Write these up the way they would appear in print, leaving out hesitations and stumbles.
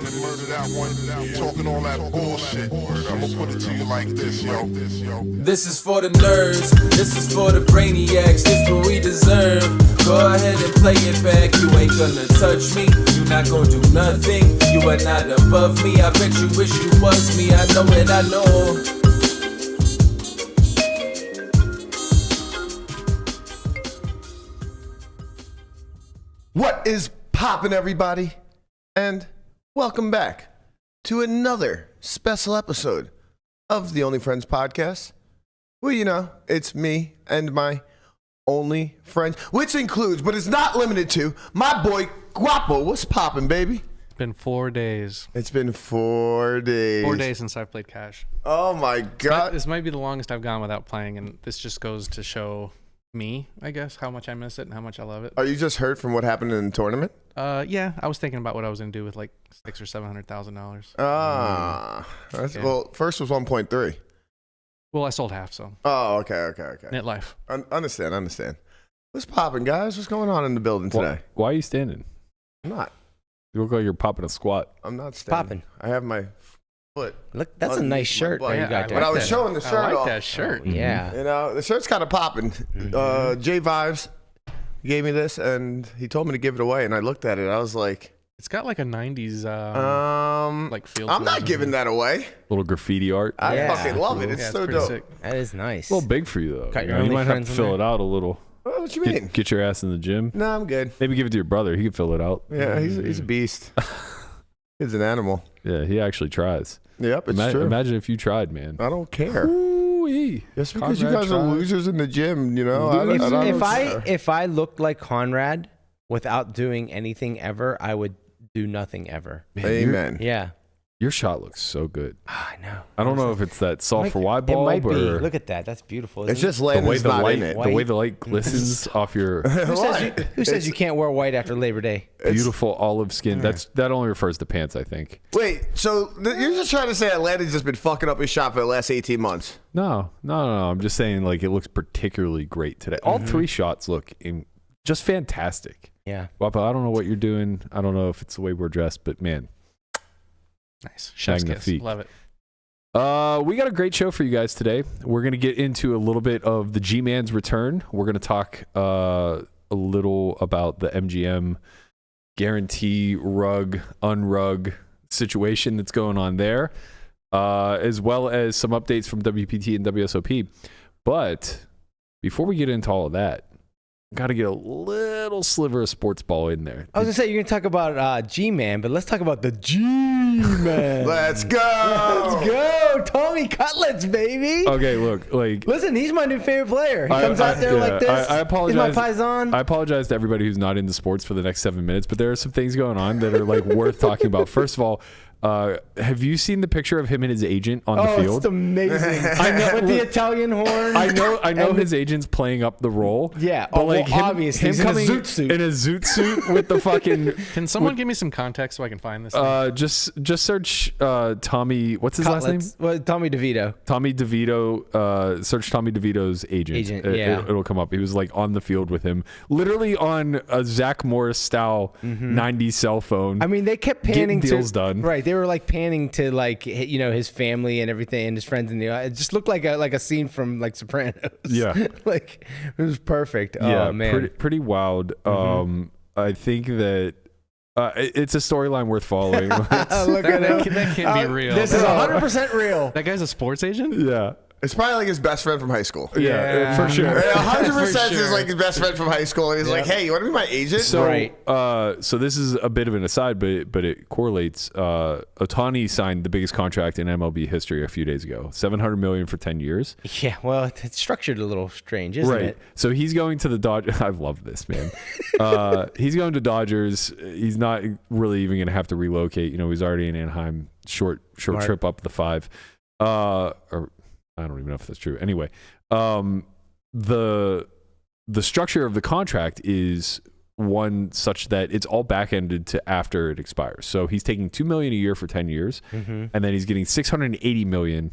and murder that one. Talking all that bullshit. I'ma put it to you like this, yo. This is for the nerds, this is for the brainiacs, this what we deserve. Go ahead and play it back, you ain't gonna touch me, you not gonna do nothing, you are not above me, I bet you wish you was me, I know it, I know. What is poppin', everybody? And welcome back to another special episode of the Only Friends podcast. Well, you know, it's me and my only friends, which includes, but it's not limited to, my boy Guapo. What's poppin', baby? It's been 4 days. It's been 4 days. 4 days since I've played Cash. Oh my God. This might be the longest I've gone without playing, and this just goes to show me, I guess, how much I miss it and how much I love it. Are you just hurt from what happened in the tournament? Yeah, I was thinking about what I was gonna do with like $600,000 or $700,000. Yeah. Well, first was 1.3. Well, I sold half, so. Oh, okay. Net life. Understand. What's popping, guys? What's going on in the building today? Why are you standing? I'm not. You look like you're popping a squat. I'm not standing. Popping. I have my foot. Look, that's a nice shirt that you got there. But I was showing the shirt I like off. that shirt. Yeah. You know, the shirt's kind of popping. J Vibes gave me this, and he told me to give it away, and I looked at it. I was like, It's got like a 90s like feel. I'm not giving that away. Little graffiti art. I Yeah. fucking love it. It's Yeah, so pretty dope. sick. That is nice. A little big for you, though. Got You your know, you only might have friends to in fill there? it out a little. What you mean? Get your ass in the gym. No, I'm good. Maybe give it to your brother. He could fill it out. Yeah, he's a beast. He's an animal. Yeah, he actually tries. Yep, it's true. Imagine if you tried, man. I don't care. Ooh-wee. Just because you Conrad guys are tried. losers in the gym, you know. I don't if I looked like Conrad without doing anything ever, I would do nothing ever. Man, Amen. Yeah. Your shot looks so good. I know. I don't know if it's that S4Y It bulb might be. or Look at that. That's beautiful. It's Isn't just the way Landon's the not light, in it. the way the light glistens off your it? Who says you can't wear white after Labor Day? beautiful olive skin. That only refers to pants, I think. Wait, so you're just trying to say that Landon's just been fucking up his shot for the last 18 months? No. I'm just saying, like, it looks particularly great today. All three shots look just fantastic. Yeah. Guapo, I don't know what you're doing. I don't know if it's the way we're dressed, but man, Nice. Chef's kiss. Magnifique. Love it. we got a great show for you guys today. We're going to get into a little bit of the Gman's return. We're going to talk a little about the MGM guarantee rug, unrug situation that's going on there, as well as some updates from WPT and WSOP. But before we get into all of that, got to get a little sliver of sports ball in there. I was going to say, you're going to talk about G-Man, but let's talk about the G-Man. Let's go. Let's go. Tommy Cutlets, baby. Okay, look, like, Listen, he's my new favorite player. He comes out there like this. I apologize. He's my paisan. I apologize to everybody who's not into sports for the next 7 minutes, but there are some things going on that are like worth talking about. First of all, have you seen the picture of him and his agent on the field? It's amazing. I know, with the Italian horn. I know his agent's playing up the role. Yeah, but like him, obviously, him he's in a coming zoot suit. in a zoot suit with the fucking. Can someone give me some context so I can find this? Just search Tommy. What's his last name? Well, Tommy DeVito. Tommy DeVito. Search Tommy DeVito's agent. Yeah. It'll come up. He was like on the field with him, literally on a Zach Morris style 90s cell phone. I mean, they kept panning getting deals done. Right, they were like panning to like his family and everything and his friends in the. It just looked like a scene from like Sopranos. Yeah, like it was perfect. Yeah, oh man, pretty wild. I think that. It's a storyline worth following. Look at it. That can't be real. This is 100% real. That guy's a sports agent? Yeah. It's probably like his best friend from high school. Yeah, for sure. 100% is like his best friend from high school, and he's like, "Hey, you want to be my agent?" So, Right. So this is a bit of an aside, but it correlates. Ohtani signed the biggest contract in MLB history a few days ago, $700 million for 10 years. Yeah, well, it's structured a little strange, isn't Right. it? So he's going to the Dodgers. I love this, man. He's going to Dodgers. He's not really even going to have to relocate. You know, he's already in Anaheim. Short trip up the 5. Or I don't even know if that's true. Anyway, the structure of the contract is one such that it's all back-ended to after it expires. So he's taking $2 million a year for 10 years, and then he's getting $680 million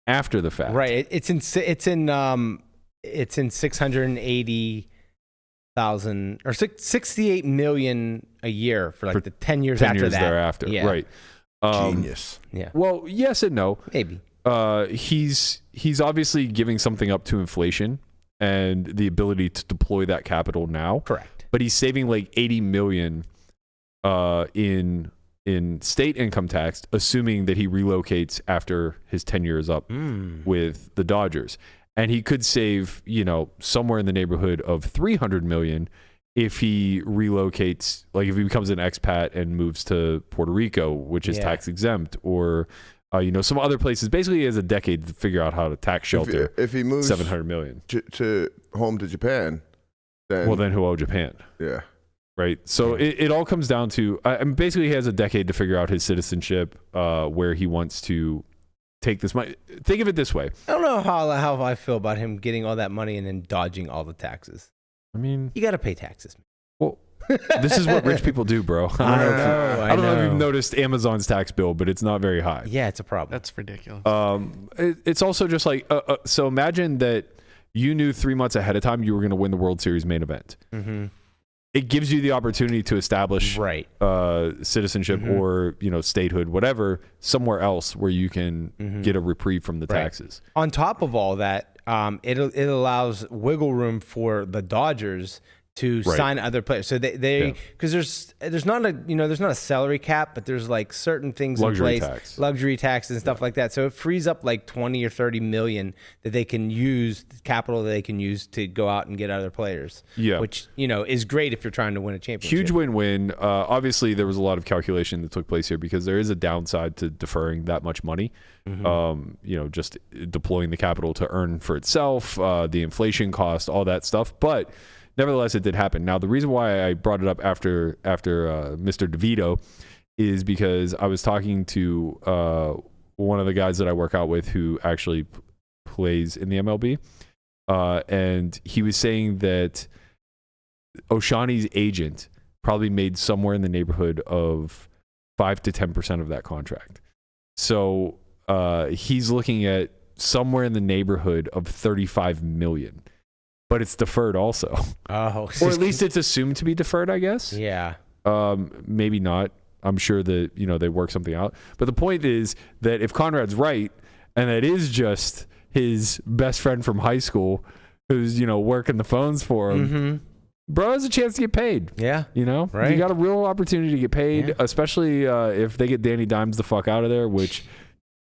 after the fact. Right. It's in 680,000 or 68 million a year for like the 10 years 10 after years that. thereafter. Yeah. Right. Genius. Yeah. Well, yes and no. Maybe. He's obviously giving something up to inflation and the ability to deploy that capital now. Correct. But he's saving like $80 million in state income tax, assuming that he relocates after his tenure is up with the Dodgers. And he could save, somewhere in the neighborhood of $300 million if he relocates, like if he becomes an expat and moves to Puerto Rico, which is tax exempt, or some other places. Basically, he has a decade to figure out how to tax shelter. If he moves $700 million to home to Japan, then who owe Japan? Yeah. Right. So it all comes down to basically he has a decade to figure out his citizenship, where he wants to take this money. Think of it this way. I don't know how I feel about him getting all that money and then dodging all the taxes. I mean, you got to pay taxes. Well, this is what rich people do, bro. I don't know if you've noticed Amazon's tax bill, but it's not very high. Yeah, it's a problem. That's ridiculous. It's also just like, so imagine that you knew 3 months ahead of time you were going to win the World Series main event. Mm-hmm. It gives you the opportunity to establish citizenship or statehood, whatever, somewhere else where you can get a reprieve from the taxes. On top of all that, it allows wiggle room for the Dodgers to sign other players. So they because there's not a salary cap, but there's like certain things luxury in place, tax. luxury tax and stuff like that. So it frees up like 20 or 30 million that they can use, capital that they can use to go out and get other players. Yeah, which is great if you're trying to win a championship. Huge win-win. Obviously, there was a lot of calculation that took place here because there is a downside to deferring that much money. Just deploying the capital to earn for itself, the inflation cost, all that stuff, but. Nevertheless, it did happen. Now, the reason why I brought it up after Mr. Devito is because I was talking to one of the guys that I work out with who actually plays in the MLB, and he was saying that Ohtani's agent probably made somewhere in the neighborhood of 5 to 10% of that contract. So he's looking at somewhere in the neighborhood of $35 million. But it's deferred also. Oh, or at least it's assumed to be deferred, I guess. Yeah. Maybe not. I'm sure that, they work something out. But the point is that if Conrad's right, and that is just his best friend from high school who's, working the phones for him, bro has a chance to get paid. Yeah. Right. You got a real opportunity to get paid, especially if they get Danny Dimes the fuck out of there, which...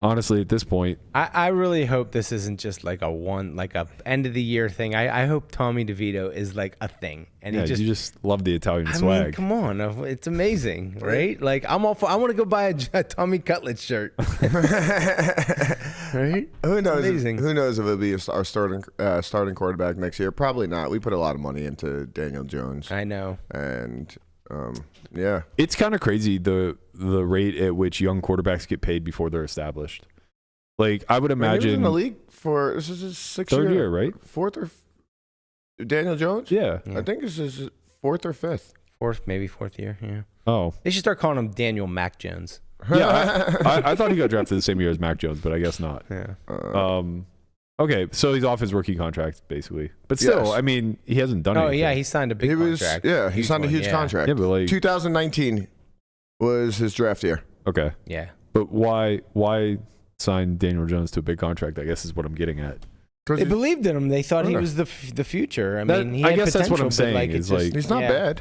Honestly, at this point, I really hope this isn't just like a end of the year thing. I hope Tommy DeVito is like a thing, and you just love the Italian swag. I mean, come on, it's amazing, right? Like I'm all for. I want to go buy a Tommy Cutlet shirt. Right? Who knows? Amazing. Who knows if it'll be our starting quarterback next year? Probably not. We put a lot of money into Daniel Jones. I know, and it's kind of crazy the rate at which young quarterbacks get paid before they're established. Like I would imagine he was in the league for this is his third year, right? Fourth or Daniel Jones? Yeah. I think this is his fourth or fifth. Maybe fourth year. Yeah. Oh, they should start calling him Daniel Mac Jones. Yeah, I thought he got drafted the same year as Mac Jones, but I guess not. Yeah. Okay, so he's off his rookie contract, basically. But still, I mean, he hasn't done anything. Oh, yeah, he signed a big contract. He signed a huge contract. Yeah, but like 2019 was his draft year. Okay. Yeah. But why sign Daniel Jones to a big contract, I guess is what I'm getting at. They believed in him. They thought he was the future. I mean, he had I guess that's what I'm potential, saying. It's just, he's not bad.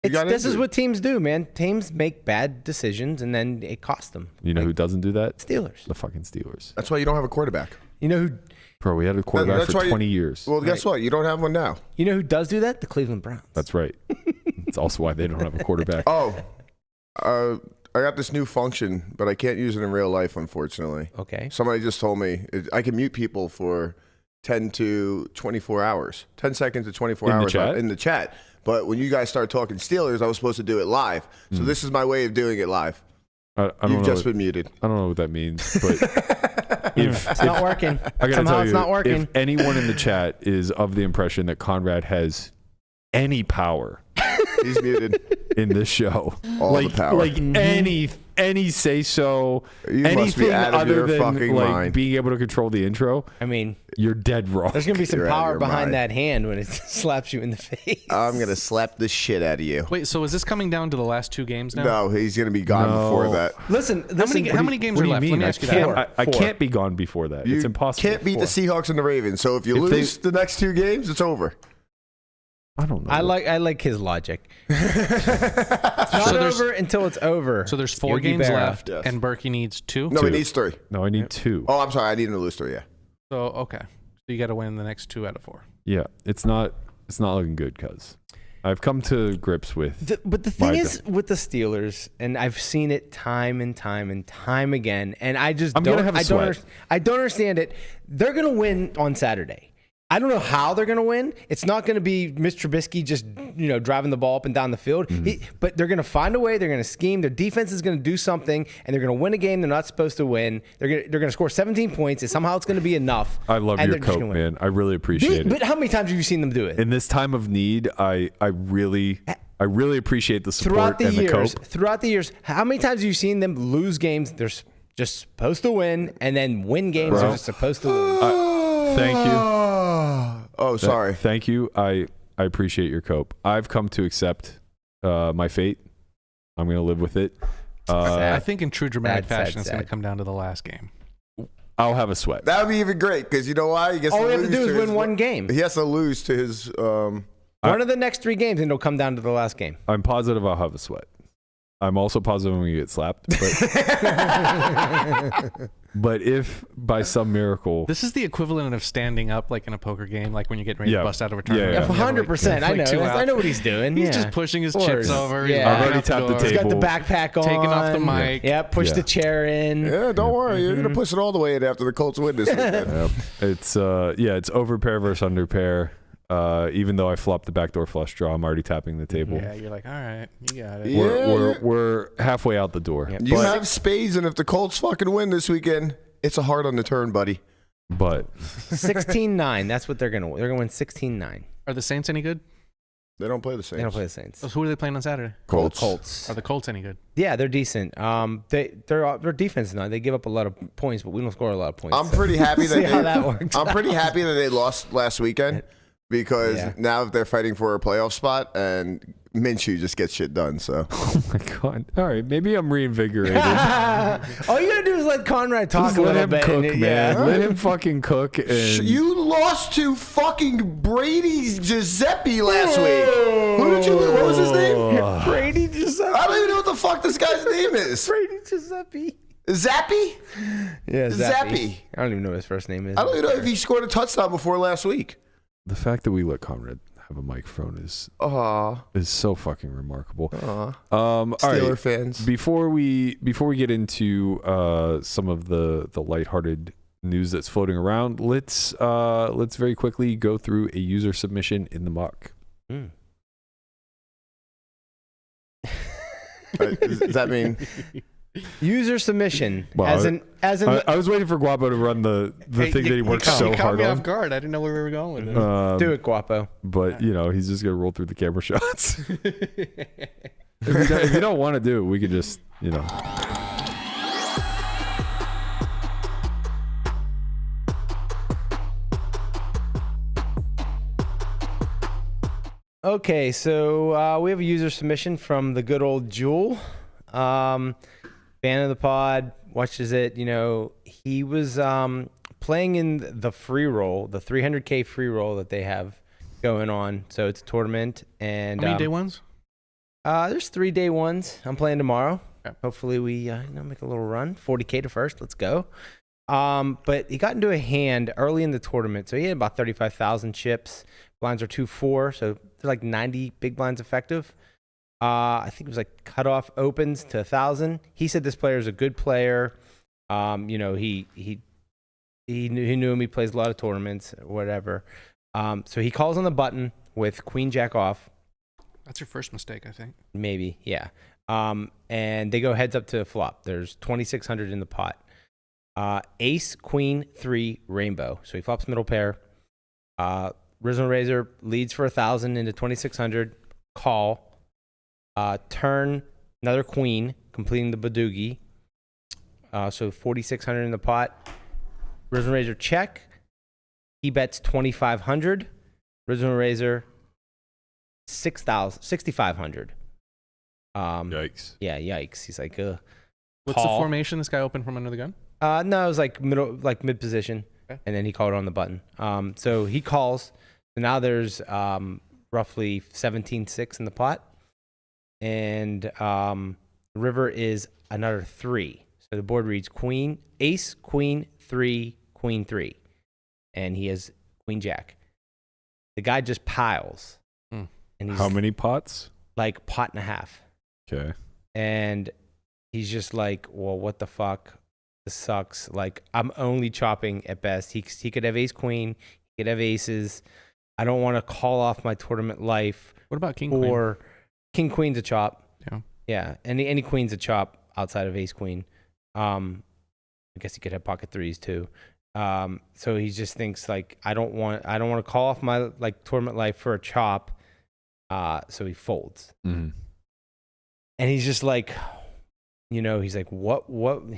This is what teams do, man. Teams make bad decisions, and then it costs them. You know who doesn't do that? Steelers. The fucking Steelers. That's why you don't have a quarterback. You know who... Bro, we had a quarterback for 20 years. Well, guess what? You don't have one now. You know who does do that? The Cleveland Browns. That's right. It's also why they don't have a quarterback. I got this new function, but I can't use it in real life, unfortunately. Okay. Somebody just told me I can mute people for 10 to 24 hours, 10 seconds to 24 hours in the chat. But when you guys start talking Steelers, I was supposed to do it live. So this is my way of doing it live. You've just been muted. I don't know what that means, but it's not working. I gotta tell you, it's not working. If anyone in the chat is of the impression that Conrad has any power He's muted. in this show. All the power. Like any say so, You must be anything out of other your than fucking like mind. being able to control the intro, I mean, you're dead wrong. there's gonna be some You're out of power your behind mind. that hand when it slaps you in the face. I'm gonna slap the shit out of you. Wait, so is this coming down to the last 2 games now? No, he's gonna be gone before that. Listen, How many games What are do you left? Let mean? me I ask you can't, that. I Four. can't be gone before that. You It's impossible. Can't beat the Seahawks and the Ravens. So if you If they- lose the next 2 games, it's over. I don't know. I like his logic. It's not So there's- over until it's over. So there's 4 Yogi games Berra. left, Yes. and Berkey needs 2. No, 2. he needs 3. No, I need 2. Oh, I'm sorry. I need him to lose 3. Yeah. So okay, so you got to win the next 2 out of 4. Yeah, it's not looking good, cuz I've come to grips with. But the My thing is with the Steelers, and I've seen it time and time and time again, and I just I'm don't. gonna have a I don't. sweat. I don't understand it. They're gonna win on Saturday. I don't know how they're going to win. It's not going to be Mr. Trubisky just driving the ball up and down the field. But they're going to find a way. They're going to scheme. Their defense is going to do something, and they're going to win a game they're not supposed to win. They're going to score 17 points, and somehow it's going to be enough. I love and your they're just coat, gonna win. man. I really appreciate it. But how many times have you seen them do it? In this time of need, I really appreciate the support and the cope. Throughout the years, how many times have you seen them lose games they're just supposed to win, and then win games they're just supposed to lose? Thank you. Oh, sorry. Thank you. I appreciate your cope. I've come to accept my fate. I'm going to live with it. I think in true dramatic Sad, fashion, it's going sad. to come down to the last game. I'll have a sweat. That would be even great because you know why? He gets All we have to lose do is his- win one game. He has to lose to his. One of the next 3 games, and it'll come down to the last game. I'm positive I'll have a sweat. I'm also positive I'm going to get slapped. But if by some miracle, This is the equivalent of standing up like in a poker game, like when you're getting ready Yeah. to bust out of a Yeah, tournament. yeah. You have, like, 100%. I like know. 2 I outs. know what he's doing. He's yeah. just pushing his Of chips course. over. Yeah. He's I've walking already out the tapped the door. He's got the table. backpack on. Taking off the mic. Yeah, push Yeah. the chair in. Yeah, don't worry. You're gonna push it all the way in after the Colts win this weekend. it's it's over pair versus under pair. Even though I flopped the backdoor flush draw, I'm already tapping the table. Yeah, you're like, all right, you got it. Yeah. We're halfway out the door. Yep. You have spades, and if the Colts fucking win this weekend, it's a hard on the turn, buddy. But 16-9. That's what they're going to win. They're going to win 16-9. Are the Saints any good? They don't play the Saints. They don't play the Saints. So who are they playing on Saturday? Colts. Are the Colts any good? Yeah, they're decent. Their defense is not. They give up a lot of points, but we don't score a lot of points. I'm pretty happy See that how that works I'm pretty happy that they lost last weekend because Yeah. now they're fighting for a playoff spot, and Minshew just gets shit done. So oh my god! All right, maybe I'm reinvigorated. All you gotta do is let Conrad talk Just a let little him bit. cook, and man. Let him fucking cook. And you lost to fucking Brady Giuseppe last week. Who did you lose? What was his name? Brady Giuseppe. I don't even know what the fuck this guy's name is. Brady Giuseppe. Zappy? Yeah, Zappy. I don't even know what his first name is. I don't even know if he scored a touchdown before last week. the fact that we let Conrad have a microphone is so fucking remarkable. All Steeler right, fans. before we get into some of the lighthearted news that's floating around, let's very quickly go through a user submission in the muck. Does that mean User submission. Well, I was waiting for Guapo to run the thing that he worked so you caught hard me on. off guard. I didn't know where we were going with it. do it, Guapo. But he's just gonna roll through the camera shots. If you don't want to do it, we could just Okay, so we have a user submission from the good old Jewel. Fan of the pod, watches it. He was playing in the free roll, the 300K free roll that they have going on. So it's a tournament. And How many day ones? There's 3 day ones. I'm playing tomorrow. Okay. Hopefully we make a little run. 40K to first. Let's go. But he got into a hand early in the tournament. So he had about 35,000 chips. Blinds are 2-4. So they're like 90 big blinds effective. I think it was like cutoff opens to 1,000. He said this player is a good player. He knew him. He plays a lot of tournaments, whatever. So he calls on the button with Queen Jack off. That's your first mistake, I think. Maybe, yeah. And they go heads up to flop. There's 2,600 in the pot. Ace, Queen, 3, Rainbow. So he flops middle pair. Rizzo Razor leads for 1,000 into 2,600. Call. Turn, another queen, completing the Badoogie. So 4,600 in the pot. Risen Razor check. He bets 2,500. Risen Razor 6,500. Yikes. Yeah, yikes. He's like, What's the call. formation? This guy opened from under the gun? No, it was like mid position, Okay. and then he called on the button. So he calls. So now there's roughly 17-6 in the pot, and river is another 3. So the board reads queen, ace, queen, 3, queen, 3, and he has queen jack. The guy just piles, and he's How many pots? like pot and a half, Okay. and he's just like, well, what the fuck? This sucks. Like, I'm only chopping at best. He could have ace queen. He could have aces. I don't want to call off my tournament life. What about king queen? Or king queen's a chop. Yeah. Yeah. Any queen's a chop outside of ace queen. I guess he could have pocket threes too. So he just thinks like, I don't want to call off my like tournament life for a chop. So he folds. Mm-hmm. And he's just like, he's like, what would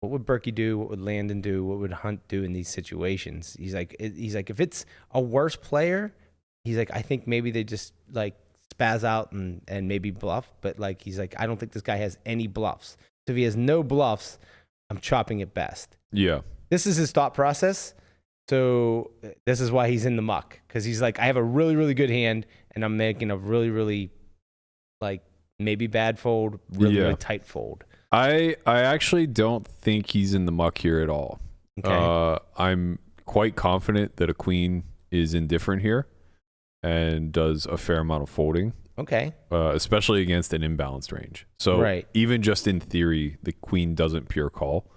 Berkey do? What would Landon do? What would Hunt do in these situations? He's like, if it's a worse player, he's like, I think maybe they just like spaz out and maybe bluff. But like, he's like, I don't think this guy has any bluffs. So if he has no bluffs, I'm chopping at best. Yeah. This is his thought process. So this is why he's in the muck. Because he's like, I have a really, really good hand and I'm making a really, really like maybe bad fold, really tight fold. I actually don't think he's in the muck here at all. Okay. I'm quite confident that a queen is indifferent here and does a fair amount of folding. Okay. Especially against an imbalanced range. So even just in theory, the queen doesn't pure call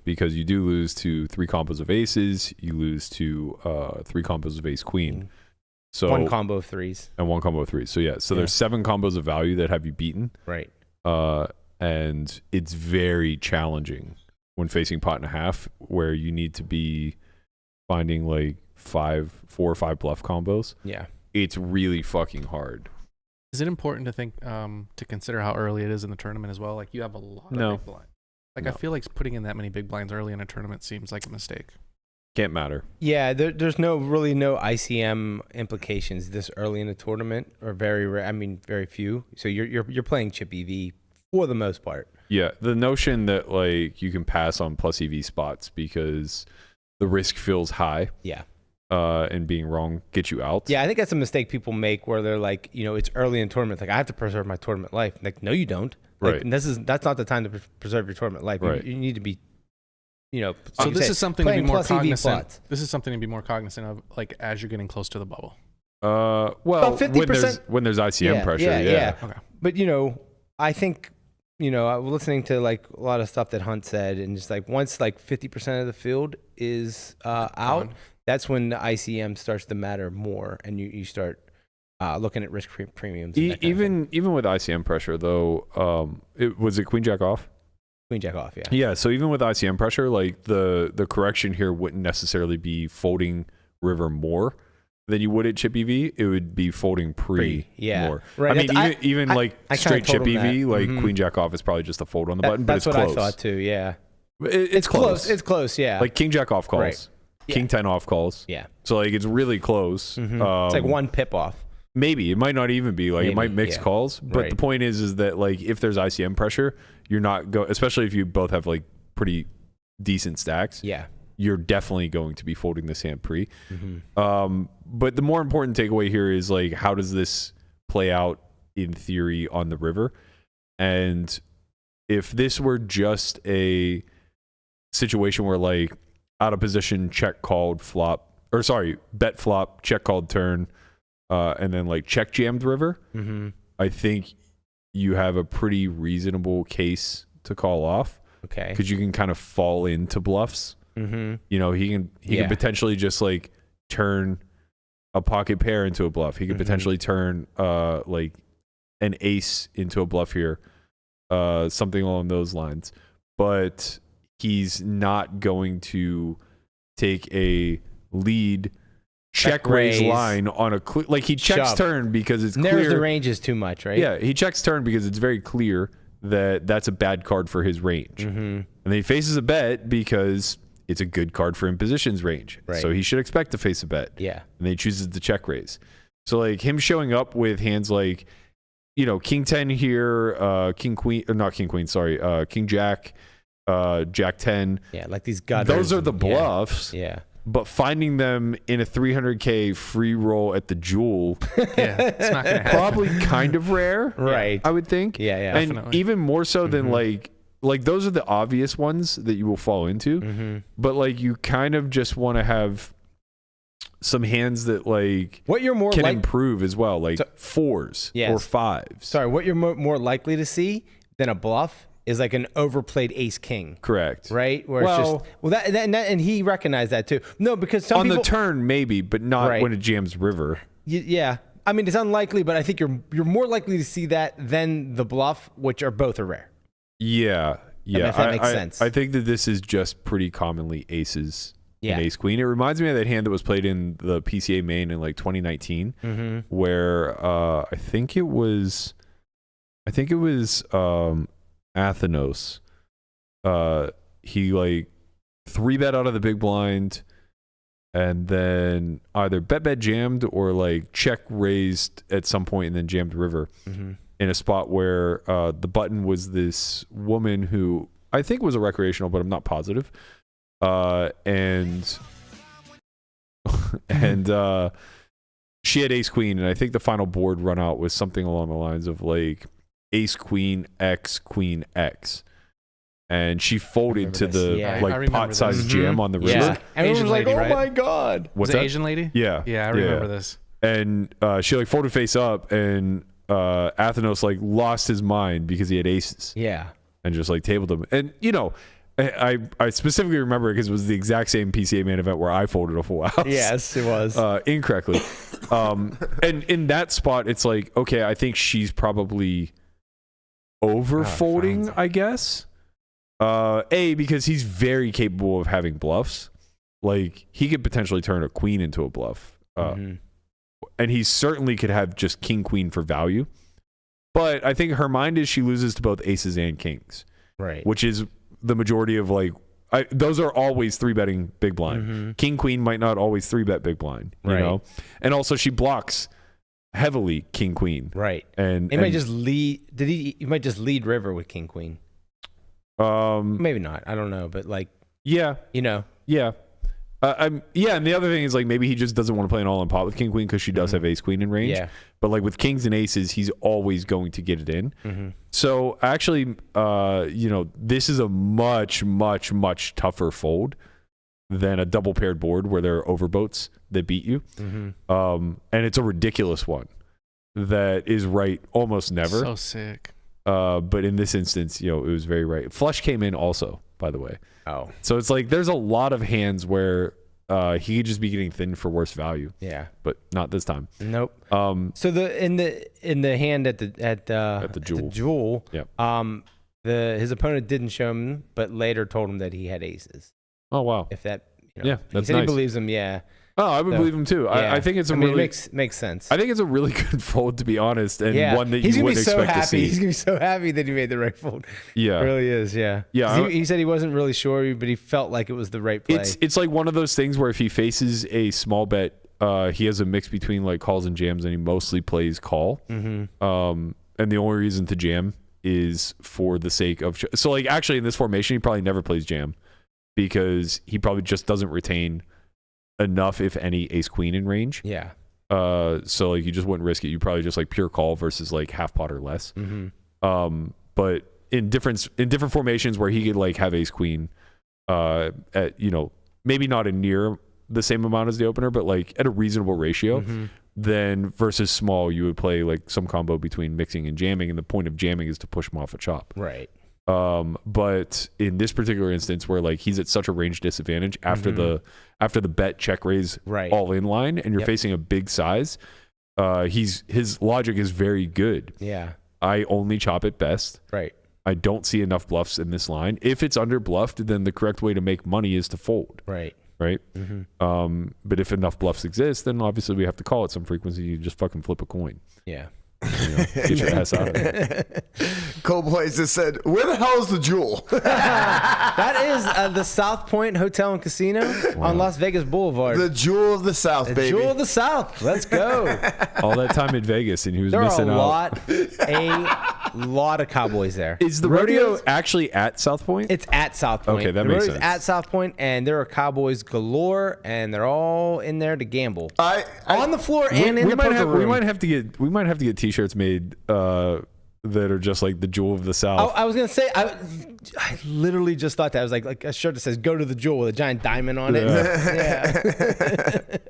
because you do lose to 3 combos of aces. You lose to 3 combos of ace queen. So 1 combo of 3s. And 1 combo of 3s. So yeah, there's 7 combos of value that have you beaten. Right. And it's very challenging when facing pot and a half where you need to be finding like 4 or 5 bluff combos. Yeah. It's really fucking hard. Is it important to think to consider how early it is in the tournament as well? Like you have a lot of big blinds. Like I feel like putting in that many big blinds early in a tournament seems like a mistake. Can't matter. Yeah, there's no ICM implications this early in the tournament, or very rare. I mean, very few. So you're playing chip EV for the most part. Yeah, the notion that like you can pass on plus EV spots because the risk feels high. Yeah. And being wrong gets you out. Yeah, I think that's a mistake people make where they're like, it's early in tournaments. Like I have to preserve my tournament life. Like, no, you don't. Like, Right. And that's not the time to preserve your tournament life. Right. You need to be, So this is something to be more cognizant. This is something to be more cognizant of, like as you're getting close to the bubble. Well, About 50%. when there's ICM pressure, yeah. Okay. But I think listening to like a lot of stuff that Hunt said, and just like once like 50% of the field is out, that's when the ICM starts to matter more, and you start looking at risk premiums. Even with ICM pressure though, was it queen jack off? Queen jack off, yeah. Yeah, so even with ICM pressure, like the correction here wouldn't necessarily be folding river more than you would at chip EV. It would be folding pre more. Right. I mean, even like I straight chip EV, that. like queen jack off is probably just a fold on the button, but that's it's what close. I thought too. Yeah, it's close. It's close. Yeah, like king jack off calls, Right. king 10 off calls. Yeah. So like it's really close. It's like 1 pip off. Maybe it might not even be like it might mix calls, but Right. the point is that like if there's ICM pressure, you're not especially if you both have like pretty decent stacks. Yeah. You're definitely going to be folding this hand pre. But the more important takeaway here is like how does this play out in theory on the river? And if this were just a situation where like out of position check called flop, or sorry, bet flop, check called turn, and then like check jammed river, I think you have a pretty reasonable case to call off. Okay. Because you can kind of fall into bluffs. He can potentially just like turn a pocket pair into a bluff. He could potentially turn like an ace into a bluff here, something along those lines. But he's not going to take a lead check raise line on a like he checks Shove. turn because it's Narrows clear. the range is too much, right? Yeah, he checks turn because it's very clear that that's a bad card for his range. And then he faces a bet because it's a good card for imposition's range. Right. So he should expect to face a bet. Yeah. And then he chooses to check raise. So like him showing up with hands like, King 10 here, King Queen, not King Queen, sorry, King Jack, Jack 10. Yeah, like these gutters. Those are the bluffs. Yeah. But finding them in a 300K free roll at the Jewel, It's not gonna happen. probably kind of rare, Right. I would think. Yeah, yeah. And Definitely. even more so than like those are the obvious ones that you will fall into. But like you kind of just want to have some hands that like What you're more can like improve as well, like fours Yes. or fives. Sorry, what you're more likely to see than a bluff is like an overplayed ace king. Correct. Right? Where Well- it's just and he recognized that too. No, because some On people the turn, maybe, but not Right. when it jams river. yeah. I mean, it's unlikely, but I think you're more likely to see that than the bluff, which are both are rare. Yeah. Yeah. if that makes sense. I think that this is just pretty commonly aces Yeah. and ace queen. It reminds me of that hand that was played in the PCA main in like 2019, where I think it was Athenos. He like 3-bet out of the big blind and then either bet jammed or like check raised at some point and then jammed river in a spot where the button was this woman who I think was a recreational, but I'm not positive. And she had ace queen, and I think the final board run out was something along the lines of like ace queen X, and she folded to this. the Yeah. I like remember pot sized this. jam on the river. Yeah. Everyone Asian was like, lady, "Oh right? my god!" What's Was it that? Asian lady? Yeah, Yeah, I remember this. And she like folded face up, and Athenos like lost his mind because he had aces. Yeah. And just like tabled them. And I specifically remember it because it was the exact same PCA main event where I folded a full house. Yes, it was. Incorrectly. And in that spot, it's like, okay, I think she's probably over folding, I guess. Because he's very capable of having bluffs. Like he could potentially turn a queen into a bluff. And he certainly could have just king queen for value. But I think her mind is she loses to both aces and kings. Right. Which is the majority of like those are always 3-betting big blind. King queen might not always 3-bet big blind, you know. And also she blocks heavily king queen. Right. And he might just lead. He might just lead river with king queen. Maybe not. I don't know, but like yeah. Yeah. And the other thing is like maybe he just doesn't want to play an all-in pot with king queen because she does have ace queen in range. Yeah. But like with kings and aces, he's always going to get it in. So actually, this is a much, much, much tougher fold than a double paired board where there are overboats that beat you. And it's a ridiculous one that is right almost never. So sick. But in this instance, it was very right. Flush came in also, by the way. Oh. So it's like there's a lot of hands where he could just be getting thin for worse value. Yeah. But not this time. Nope. So in the hand at the jewel. Yep. His opponent didn't show him, but later told him that he had aces. Oh wow. If that. Yeah, he that's said nice. he believes him. Yeah. Oh, I would believe him too. Yeah. I think it's it makes sense. I think it's a really good fold, to be honest, and one that He's you gonna wouldn't be so expect to happy. see. He's gonna be so happy that he made the right fold. Yeah, It really is. Yeah. Yeah. 'Cause he said he wasn't really sure, but he felt like it was the right play. It's like one of those things where if he faces a small bet, he has a mix between like calls and jams, and he mostly plays call. And the only reason to jam is for the sake of so like actually in this formation he probably never plays jam because he probably just doesn't retain enough, if any, ace queen in range. Yeah. So like you just wouldn't risk it. You probably just like pure call versus like half pot or less. But in different formations where he could like have ace queen, at maybe not a near the same amount as the opener, but like at a reasonable ratio, then versus small you would play like some combo between mixing and jamming, and the point of jamming is to push him off a chop. Right. But in this particular instance where like he's at such a range disadvantage after the bet check raise all in line and you're facing a big size, his logic is very good. Yeah. I only chop at best. Right. I don't see enough bluffs in this line. If it's under bluffed, then the correct way to make money is to fold. Right. right? But if enough bluffs exist, then obviously we have to call at some frequency. You just fucking flip a coin. Yeah. Get your ass out of it. Cole Boys just said, "Where the hell is the Jewel?" That is the South Point Hotel and Casino on Las Vegas Boulevard. The Jewel of the South, baby. Jewel of the South. Let's go. All that time in Vegas, and he was There are missing out. a lot of Cowboys there. Is the rodeo actually at South Point? It's at South Point. Okay, that the makes rodeo's sense. at South Point, and there are Cowboys galore, and they're all in there to gamble. On the floor and in the poker room. We might have to get T-shirts made that are just like the Jewel of the South. I was gonna say, I literally just thought that. I was like a shirt that says "Go to the Jewel" with a giant diamond on it. Yeah.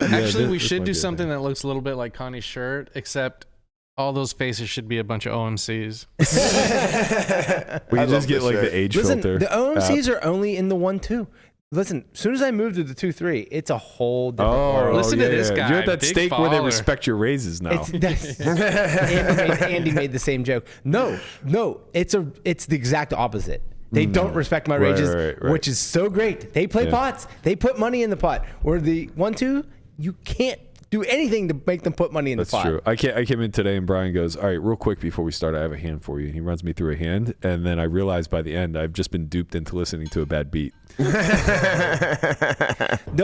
Actually, we this should might do be a something that looks a little bit like Connie's shirt, except all those faces should be a bunch of OMCs. We can just get like the age Listen, filter. the OMCs are only in the 1-2. Listen, as soon as I moved to the 2-3, it's a whole different world. Listen to this guy, You're at that big stake where they follower. respect your raises now. Andy made the same joke. No, it's the exact opposite. They don't respect my wages, right. which is so great. They play pots. They put money in the pot. Where the 1-2, you can't do anything to make them put money in the pot. That's true. I came in today and Brian goes, "All right, real quick before we start, I have a hand for you." And he runs me through a hand, and then I realized by the end I've just been duped into listening to a bad beat. The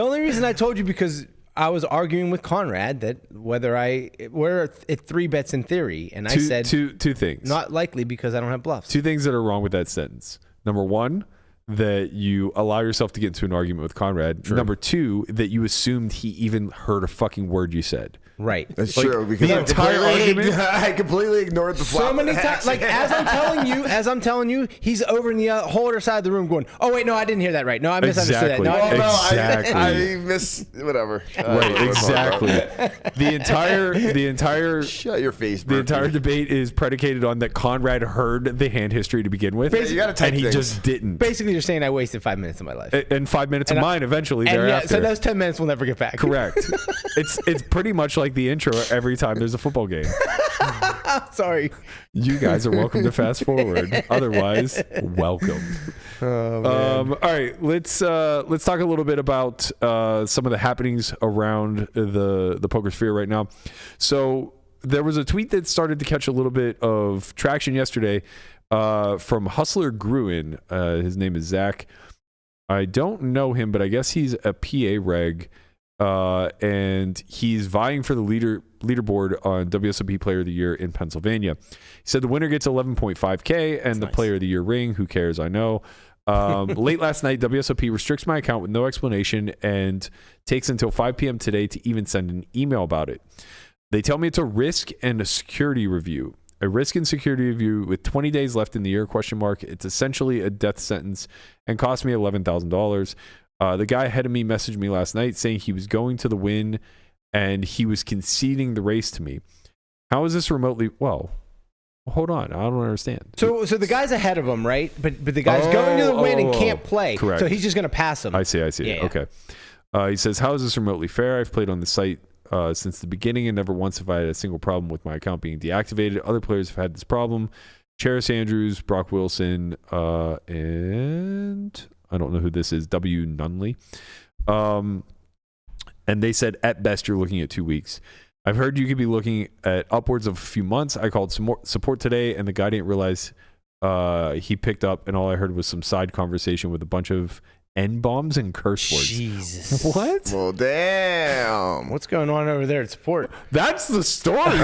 only reason I told you because I was arguing with Conrad that we're at 3 bets in theory, and I said two things. not likely because I don't have bluffs. 2 things that are wrong with that sentence. Number 1, that you allow yourself to get into an argument with Conrad. True. Number 2, that you assumed he even heard a fucking word you said. Right. That's Like, true because the entire argument. I completely ignored the So flop. many times, like as I'm telling you, he's over in the whole other side of the room going, "Oh wait, no, I didn't hear that right. No, I misunderstood Exactly. that. No, I didn't." Exactly. I miss whatever. Right, exactly. The entire Shut your face. the Berkey. entire debate is predicated on that Conrad heard the hand history to begin with, You gotta type and he things. just didn't. Basically, you're saying I wasted 5 minutes of my life. And 5 minutes of And mine eventually And thereafter. so those 10 minutes will never get back. Correct. It's pretty much like the intro every time there's a football game. Sorry. You guys are welcome to fast forward. Otherwise, welcome. All right, let's talk a little bit about some of the happenings around the poker sphere right now. So there was a tweet that started to catch a little bit of traction yesterday from Hustler Gruen. His name is Zach. I don't know him, but I guess he's a PA reg. And he's vying for the leaderboard on WSOP Player of the Year in Pennsylvania. He said the winner gets 11.5K and the Player of the Year ring. Who cares? I know. Late last night, WSOP restricts my account with no explanation and takes until 5 p.m. today to even send an email about it. They tell me it's a risk and a security review. A risk and security review with 20 days left in the year, ? It's essentially a death sentence and cost me $11,000. The guy ahead of me messaged me last night saying he was going to the win and he was conceding the race to me. How is this remotely? Well, hold on. I don't understand. So the guy's ahead of him, right? But the guy's going to the win and can't play. Correct. So he's just going to pass him. I see. Yeah. Okay. He says, how is this remotely fair? I've played on the site since the beginning and never once have I had a single problem with my account being deactivated. Other players have had this problem. Cheris Andrews, Brock Wilson, and I don't know who this is, W. Nunley. And they said, at best, you're looking at 2 weeks. I've heard you could be looking at upwards of a few months. I called some more support today, and the guy didn't realize he picked up, and all I heard was some side conversation with a bunch of N-bombs and curse words. Jesus. What? Well, damn. What's going on over there at support? That's the story.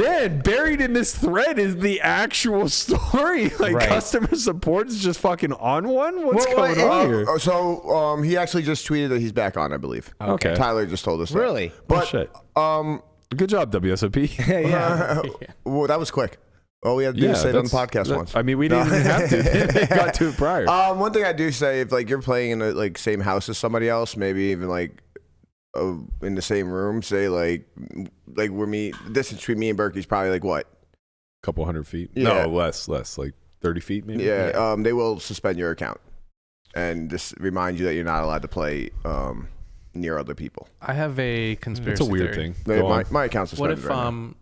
Man, buried in this thread is the actual story. Like, Right. customer support is just fucking on one? What's going on here? So he actually just tweeted that he's back on, I believe. Okay. Tyler just told us that. Really? But shit. Good job, WSOP. Yeah. well, that was quick. All we had to do is say it on the podcast once. I mean, we didn't even have to. They got to it prior. One thing I do say, if like you're playing in the same house as somebody else, maybe even like in the same room, say like the distance between me and Berkey's probably like what? Couple 100 feet. Yeah. No, less, like 30 feet maybe. Yeah. They will suspend your account and just remind you that you're not allowed to play near other people. I have a conspiracy It's a weird theory. thing. My account's What suspended if right now.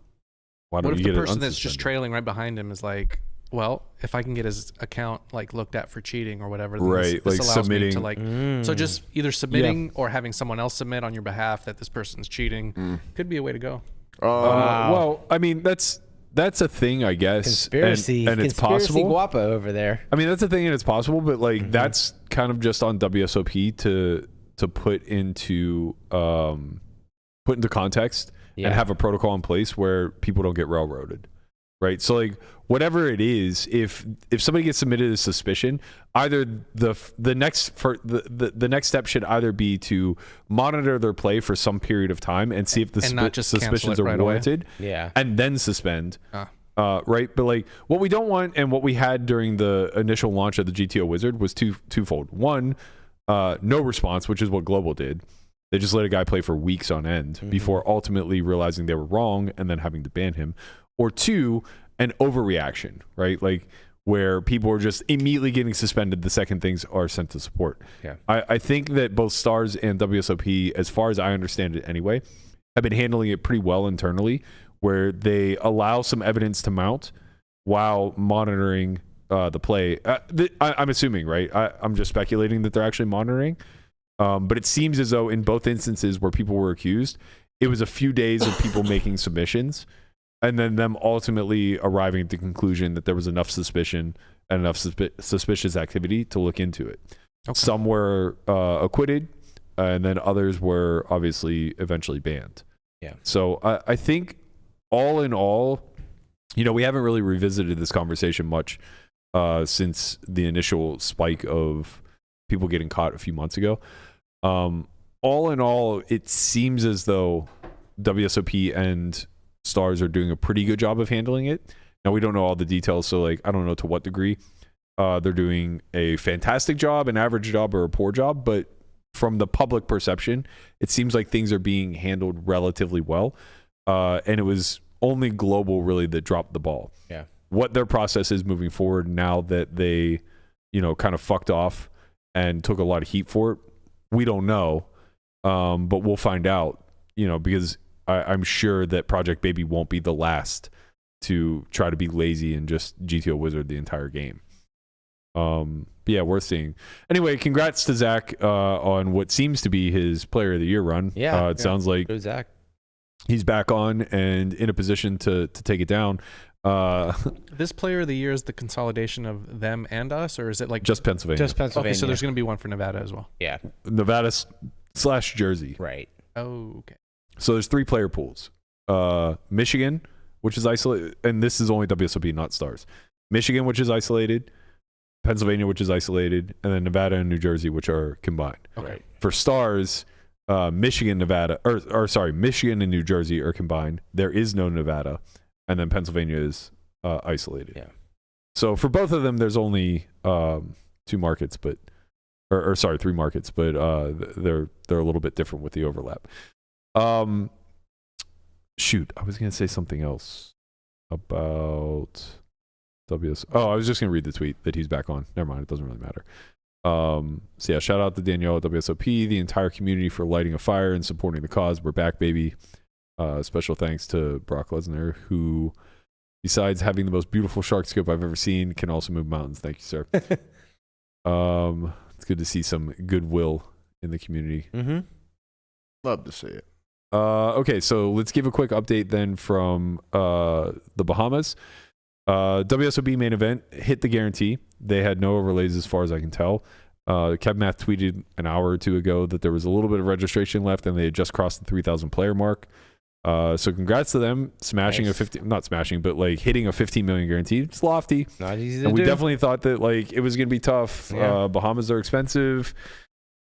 Why what don't if you the get it person that's just unsuspended? trailing right behind him is like Well, if I can get his account like looked at for cheating or whatever, then Right, this like allows submitting. me to like. So just either submitting or having someone else submit on your behalf that this person's cheating could be a way to go. Well, I mean, that's a thing, I guess. Conspiracy. And it's Conspiracy possible. guapo over there. I mean, that's a thing and it's possible, but like that's kind of just on WSOP to put into context and have a protocol in place where people don't get railroaded. Right. So like whatever it is, if somebody gets submitted as suspicion, either the next step should either be to monitor their play for some period of time and see if the suspicions are warranted. Yeah. And then suspend. Right. But like what we don't want and what we had during the initial launch of the GTO Wizard was twofold. One, no response, which is what Global did. They just let a guy play for weeks on end before ultimately realizing they were wrong and then having to ban him. Or two, an overreaction, right? Like where people are just immediately getting suspended the second things are sent to support. Yeah. I think that both Stars and WSOP, as far as I understand it anyway, have been handling it pretty well internally, where they allow some evidence to mount while monitoring the play. I'm assuming, right? I'm just speculating that they're actually monitoring. But it seems as though in both instances where people were accused, it was a few days of people making submissions and then them ultimately arriving at the conclusion that there was enough suspicion and enough suspicious activity to look into it. Okay. Some were acquitted, and then others were obviously eventually banned. Yeah. So I think all in all, we haven't really revisited this conversation much since the initial spike of people getting caught a few months ago. All in all, it seems as though WSOP and Stars are doing a pretty good job of handling it. Now, we don't know all the details, so like I don't know to what degree they're doing a fantastic job, an average job, or a poor job, but from the public perception, it seems like things are being handled relatively well. And it was only Global really that dropped the ball. Yeah. What their process is moving forward now that they, kind of fucked off and took a lot of heat for it, we don't know. But we'll find out, because I'm sure that Project Baby won't be the last to try to be lazy and just GTO Wizard the entire game. Yeah, worth seeing. Anyway, congrats to Zach on what seems to be his Player of the Year run. Yeah, it sounds like Zach. He's back on and in a position to take it down. This Player of the Year is the consolidation of them and us, or is it like just Pennsylvania? Just Pennsylvania. Okay, so there's going to be one for Nevada as well. Yeah, Nevada / Jersey. Right. Oh, okay. So there's 3 player pools. Michigan, which is isolated, and this is only WSOP, not Stars. Michigan, which is isolated. Pennsylvania, which is isolated, and then Nevada and New Jersey, which are combined. Okay. For Stars, Michigan, Michigan and New Jersey are combined. There is no Nevada, and then Pennsylvania is isolated. Yeah. So for both of them, there's only 2 markets, but 3 markets, but they're a little bit different with the overlap. Shoot, I was gonna say something else about WS. Oh, I was just gonna read the tweet that he's back on. Never mind, it doesn't really matter. So yeah, shout out to Danielle at WSOP, the entire community for lighting a fire and supporting the cause. We're back, baby. Special thanks to Brock Lesnar, who, besides having the most beautiful shark scope I've ever seen, can also move mountains. Thank you, sir. It's good to see some goodwill in the community. Mm-hmm. Love to see it. Okay, so let's give a quick update then from the Bahamas. WSOP main event hit the guarantee. They had no overlays as far as I can tell. Kevmath tweeted an hour or 2 ago that there was a little bit of registration left and they had just crossed the 3,000 player mark. So congrats to them smashing like hitting a 15 million guarantee. It's lofty. Not easy to and do. We definitely thought that like it was going to be tough. Yeah. Bahamas are expensive.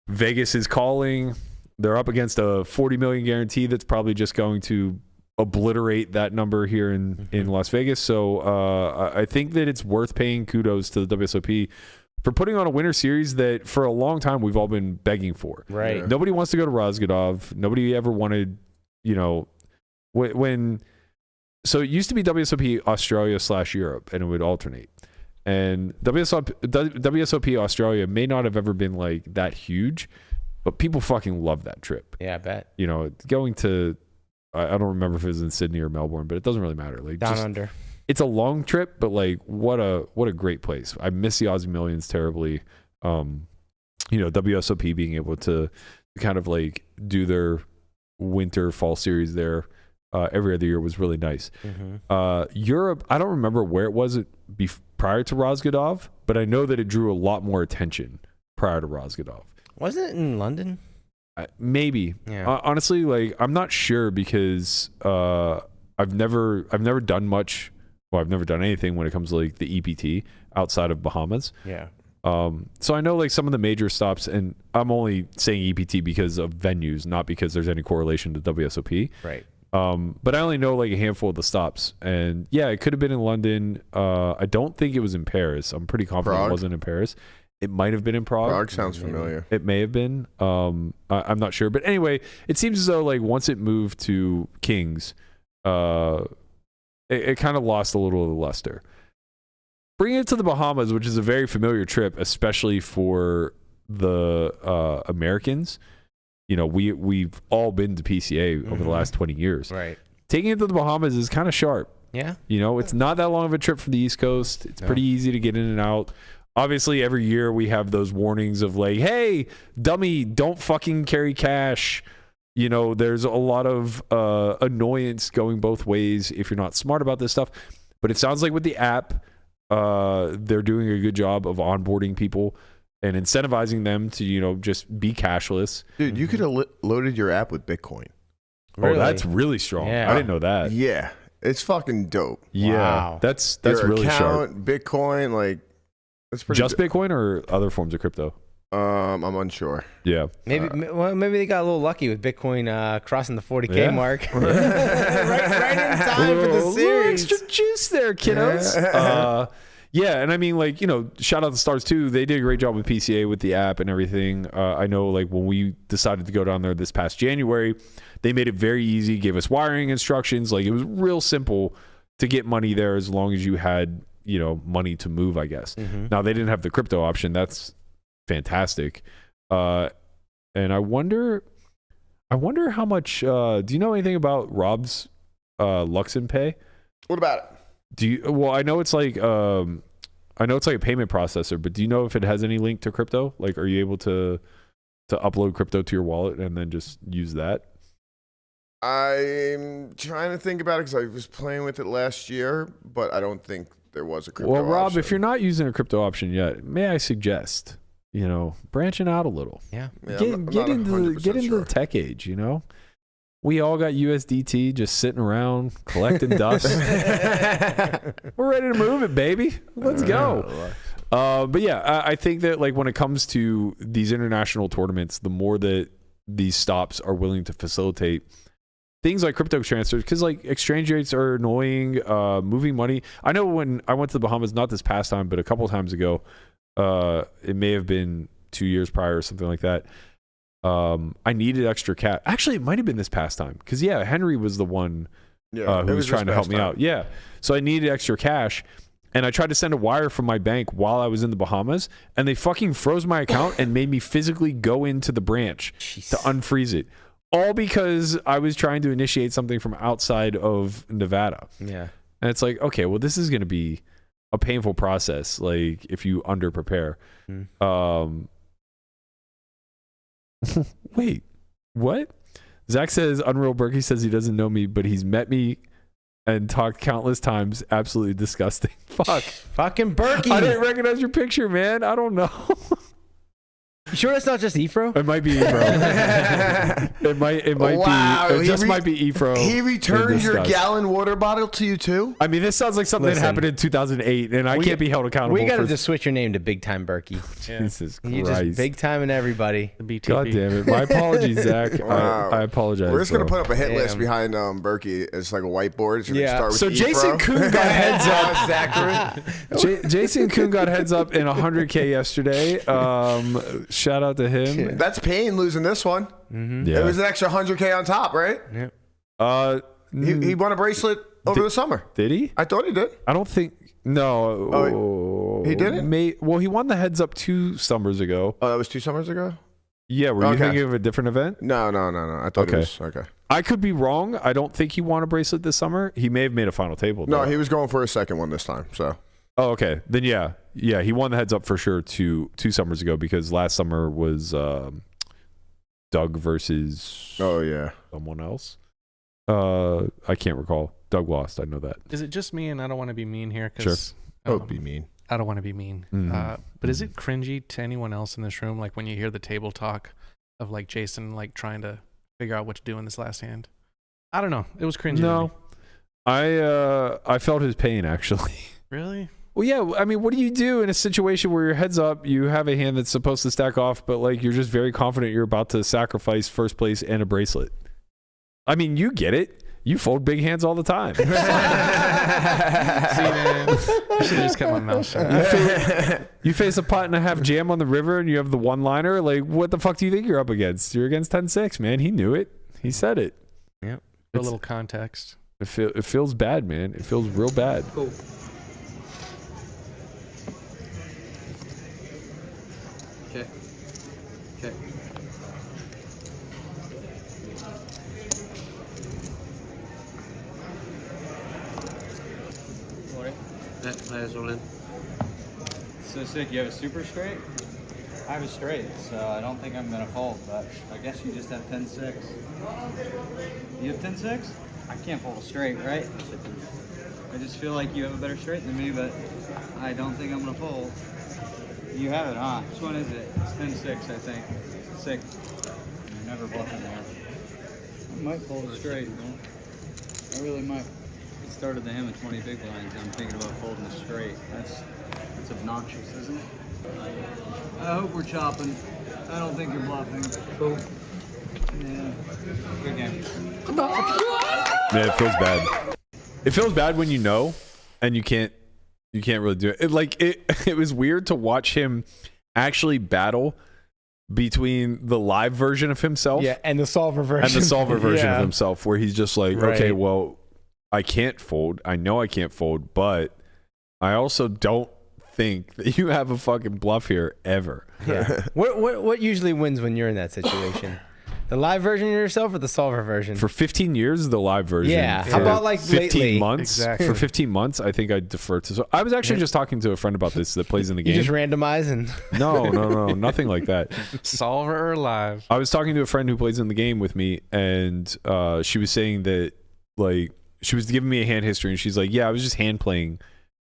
Vegas is calling. They're up against a 40 million guarantee that's probably just going to obliterate that number here in Las Vegas. So I think that it's worth paying kudos to the WSOP for putting on a winter series that for a long time we've all been begging for. Right. Yeah. Nobody wants to go to Razgadov. Nobody ever wanted, when so it used to be WSOP Australia / Europe and it would alternate. And WSOP Australia may not have ever been like that huge, but people fucking love that trip. Yeah, I bet. Going to, I don't remember if it was in Sydney or Melbourne, but it doesn't really matter. Like Down just under. it's a long trip, but like what a great place. I miss the Aussie Millions terribly. WSOP being able to kind of like do their winter fall series there every other year was really nice. Europe, I don't remember where it was prior to Rosgodov, but I know that it drew a lot more attention prior to Rosgodov. Wasn't it in London? Maybe. Yeah. Honestly, like I'm not sure because I've never done much. Well, I've never done anything when it comes to like the EPT outside of Bahamas. Yeah. So I know like some of the major stops, and I'm only saying EPT because of venues, not because there's any correlation to WSOP. Right. But I only know like a handful of the stops, and yeah, it could have been in London. I don't think it was in Paris. I'm pretty confident it wasn't in Paris. It might have been in Prague. Prague sounds familiar. It may have been. I'm not sure, but anyway, it seems as though like once it moved to Kings, it kind of lost a little of the luster. Bringing it to the Bahamas, which is a very familiar trip, especially for the Americans. We've all been to PCA over the last 20 years. Right. Taking it to the Bahamas is kind of sharp. Yeah. It's not that long of a trip from the East Coast. It's pretty easy to get in and out. Obviously, every year we have those warnings of like, hey, dummy, don't fucking carry cash. There's a lot of annoyance going both ways if you're not smart about this stuff. But it sounds like with the app, they're doing a good job of onboarding people and incentivizing them to, just be cashless. Dude, you could have loaded your app with Bitcoin. Really? Oh, that's really strong. Yeah. I didn't know that. Yeah. It's fucking dope. Yeah. Wow. That's Your really account, sharp. Bitcoin, like, that's pretty Just Bitcoin or other forms of crypto? I'm unsure. Yeah. Maybe they got a little lucky with Bitcoin crossing the 40K mark. right in time for the series. Extra juice there, kiddos. Yeah, and I mean, like, shout out to Stars too. They did a great job with PCA with the app and everything. I know, like, when we decided to go down there this past January, they made it very easy, gave us wiring instructions. Like, it was real simple to get money there as long as you had, money to move, I guess. Now, they didn't have the crypto option. That's fantastic. And I wonder how much, do you know anything about Rob's Luxon Pay? What about it? I know it's like a payment processor, but do you know if it has any link to crypto? Like, are you able to upload crypto to your wallet and then just use that? I'm trying to think about it because I was playing with it last year, but I don't think there was a crypto option. Well, Rob, option. if you're not using a crypto option yet, may I suggest, branching out a little. Yeah. Yeah, get into the tech age, We all got USDT just sitting around collecting dust. We're ready to move it, baby. Let's go. But yeah, I think that like when it comes to these international tournaments, the more that these stops are willing to facilitate things like crypto transfers, because like exchange rates are annoying, moving money. I know when I went to the Bahamas, not this past time, but a couple times ago, it may have been 2 years prior or something like that. I needed extra cash. Actually, it might have been this past time because Henry was the one who was trying to help me out. Yeah, so I needed extra cash, and I tried to send a wire from my bank while I was in the Bahamas, and they fucking froze my account and made me physically go into the branch to unfreeze it, all because I was trying to initiate something from outside of Nevada. Yeah, and it's like, okay, well, this is going to be a painful process. Like if you under prepare. Wait, what? Zach says Unreal Berkey says he doesn't know me, but he's met me and talked countless times. Absolutely disgusting. Fuck. Fucking Berkey. I didn't recognize your picture, man. I don't know. You sure that's not just Efro? It might be Efro. it might be. It just might be Efro. He returned your gallon water bottle to you too? I mean, this sounds like something that happened in 2008, and I can't be held accountable. We got to just switch your name to Big Time Berkey. Jesus Christ. You just big time in everybody. God damn it. My apologies, Zach. Wow. I apologize. We're just going to put up a hit list behind Berkey. It's like a white-board. It's start with so Jason Koon got heads up. Zachary. Jason Koon got heads up in 100K yesterday. Shout out to him. That's pain losing this one. Mm-hmm. Yeah. It was an extra 100K on top, right? Yeah. He won a bracelet over the summer. Did he? I thought he did. I don't think. No. Oh, he didn't? Well, he won the heads up 2 summers ago. Oh, that was 2 summers ago? Yeah. Were you thinking of a different event? No. I thought it was. Okay. I could be wrong. I don't think he won a bracelet this summer. He may have made a final table. No, though. he was going for a second one this time. So. Oh, okay. Then yeah, he won the heads up for sure two summers ago because last summer was Doug versus someone else. I can't recall. Doug lost. I know that. Is it just me and I don't want to be mean here? Sure. Don't be mean. I don't want to be mean. But is it cringy to anyone else in this room? Like when you hear the table talk of like Jason like trying to figure out what to do in this last hand? I don't know. It was cringy. No, I felt his pain actually. Really? Well, yeah. I mean, what do you do in a situation where your head's up? You have a hand that's supposed to stack off, but like you're just very confident you're about to sacrifice first place and a bracelet. I mean, you get it. You fold big hands all the time. See, man, I should have just kept my mouth shut. You face a pot and a half jam on the river and you have the one-liner. Like, what the fuck do you think you're up against? You're against 10-6, man. He knew it. He said it. Yep. A little context. It feels bad, man. It feels real bad. Cool. Okay. Okay. Players all in. So sick. You have a super straight? I have a straight, so I don't think I'm gonna fold, but I guess you just have 10-6. You have 10-6? I can't fold a straight, right? I just feel like you have a better straight than me, but I don't think I'm gonna fold. You have it, huh? Which one is it? It's 10-6, I think. Sick. You're never bluffing there. I might fold a straight, man. I really might. It started the hand with 20 big blinds. I'm thinking about folding a straight. That's obnoxious, isn't it? I hope we're chopping. I don't think you're bluffing. Cool. Yeah. Good game. Man, it feels bad. It feels bad when you know, and you can't really do it. It was weird to watch him actually battle between the live version of himself, and the solver version, of himself, where he's just like, okay, well, I can't fold. I know I can't fold, but I also don't think that you have a fucking bluff here ever. Yeah. What usually wins when you're in that situation? The live version of yourself or the solver version? For 15 years, the live version. Yeah. For How about like 15 lately? months? Exactly. For 15 months, I think I defer to. So I was actually just talking to a friend about this that plays in the game. You just randomize and. No, nothing like that. Solver or live? I was talking to a friend who plays in the game with me, and she was saying that like she was giving me a hand history, and she's like, "Yeah, I was just hand playing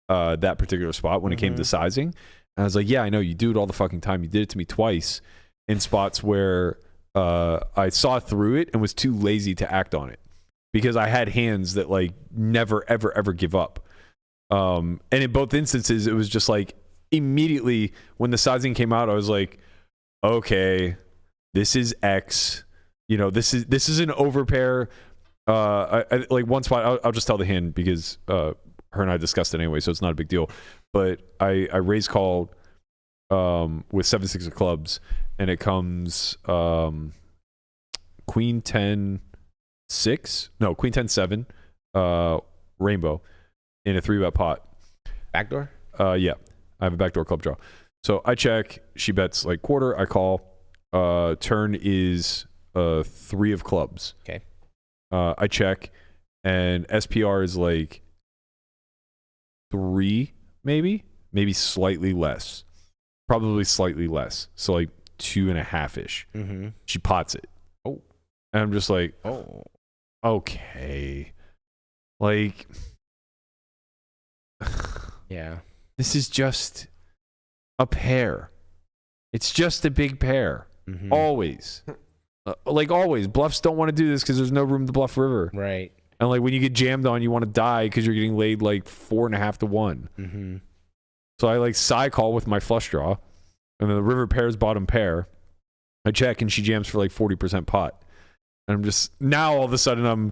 that particular spot when it came to sizing." And I was like, "Yeah, I know you do it all the fucking time. You did it to me twice in spots where." I saw through it and was too lazy to act on it because I had hands that like never, ever, ever give up. And in both instances, it was just like immediately when the sizing came out, I was like, okay, this is X. You know, this is an overpair. I like one spot. I'll just tell the hand because her and I discussed it anyway, so it's not a big deal. But I raise called with 7-6 of clubs. And it comes Queen 10-6, no, Queen 10-7, rainbow in a 3-bet pot. Backdoor? Yeah, I have a backdoor club draw. So I check. She bets like quarter. I call. Turn is 3 of clubs. Okay. I check, and SPR is like 3, maybe slightly less. Probably slightly less. So like 2.5-ish. Mm-hmm. She pots it. Oh. And I'm just like, oh, okay. Like, yeah. This is just a pair. It's just a big pair. Mm-hmm. Always. Like always. Bluffs don't want to do this because there's no room to bluff river. Right. And like when you get jammed on, you want to die because you're getting laid like 4.5 to 1. Mm-hmm. So I like side call with my flush draw. And then the river pairs bottom pair. I check and she jams for like 40% pot. And I'm just, now all of a sudden I'm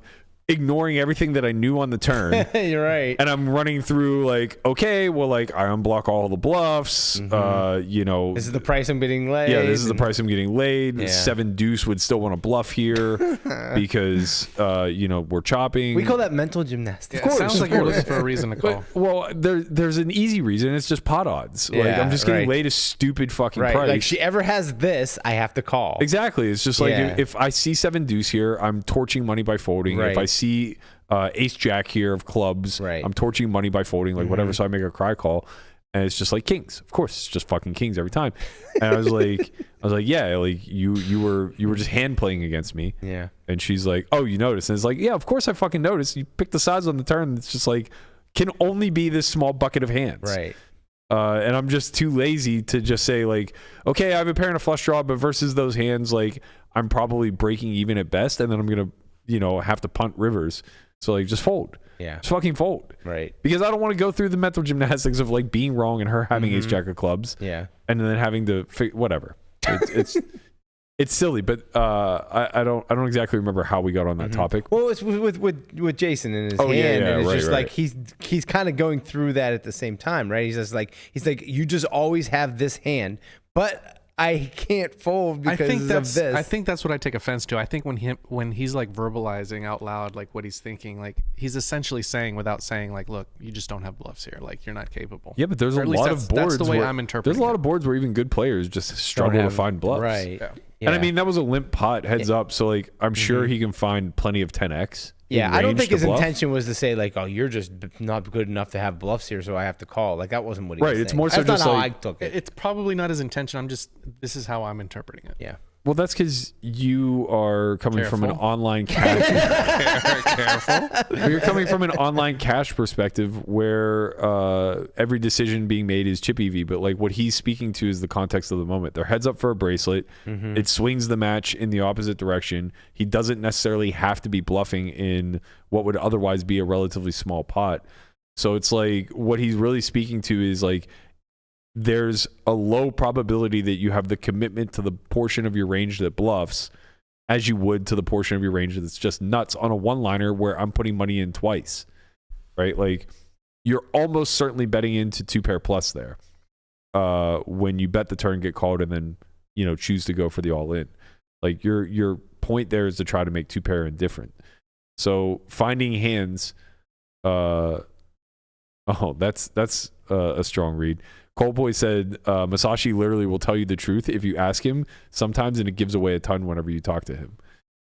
ignoring everything that I knew on the turn. You're right. And I'm running through like, okay, well, like I unblock all the bluffs. You know, this is the price I'm getting laid. Yeah, this is the price I'm getting laid. Yeah. 7 deuce would still want to bluff here because you know, we're chopping. We call that mental gymnastics. Of course, sounds like you're looking for a reason to call. Well, there's an easy reason. It's just pot odds. Like Yeah, I'm just getting right. laid a stupid fucking Right. price. Like she ever has this, I have to call. Exactly. It's just like Yeah. if I see 7 deuce here, I'm torching money by folding. Right. If I see ace jack here of clubs, Right. I'm torching money by folding, like whatever. So I make a cry call, and it's just like kings. Of course, it's just fucking kings every time. And I was like, yeah, like you were just hand playing against me. Yeah. And she's like, oh, you noticed? And it's like, yeah, of course I fucking noticed. You picked the size on the turn. It's just like can only be this small bucket of hands. Right. And I'm just too lazy to just say like, okay, I have a pair and a flush draw, but versus those hands, like I'm probably breaking even at best, and then I'm gonna, you know, have to punt rivers. So like, just fold. Yeah, just fucking fold. Right. Because I don't want to go through the mental gymnastics of like being wrong and her having ace jack of clubs. Yeah. And then having to whatever. It's silly, but I don't exactly remember how we got on that topic. Well, it's with Jason in his hand, and it's just like he's kind of going through that at the same time, right? He's like you just always have this hand, but I can't fold because of this. I think that's what I take offense to. I think when he's like verbalizing out loud like what he's thinking, like he's essentially saying without saying like, look, you just don't have bluffs here, like you're not capable. Yeah, but there's a lot of boards. That's the way I'm interpreting. There's a lot of boards where even good players just struggle to find bluffs. Right. Yeah. And I mean that was a limp pot heads up, so like I'm sure he can find plenty of 10x. Yeah, I don't think his intention was to say like, oh, you're just not good enough to have bluffs here, so I have to call. Like that wasn't what he was saying. It's more so that's just not like how I took it. It's probably not his intention. This is how I'm interpreting it. Yeah. Well, that's because you are coming from an online cash. You're coming from an online cash perspective where every decision being made is chip EV, but like what he's speaking to is the context of the moment. They're heads up for a bracelet. It swings the match in the opposite direction. He doesn't necessarily have to be bluffing in what would otherwise be a relatively small pot. So it's like what he's really speaking to is like, there's a low probability that you have the commitment to the portion of your range that bluffs as you would to the portion of your range that's just nuts on a one-liner where I'm putting money in twice, right? Like you're almost certainly betting into 2-pair plus there when you bet the turn, get called, and then, you know, choose to go for the all-in. Like your point there is to try to make 2-pair indifferent. So finding hands, that's a strong read. Coleboy said, Masashi literally will tell you the truth if you ask him sometimes, and it gives away a ton whenever you talk to him.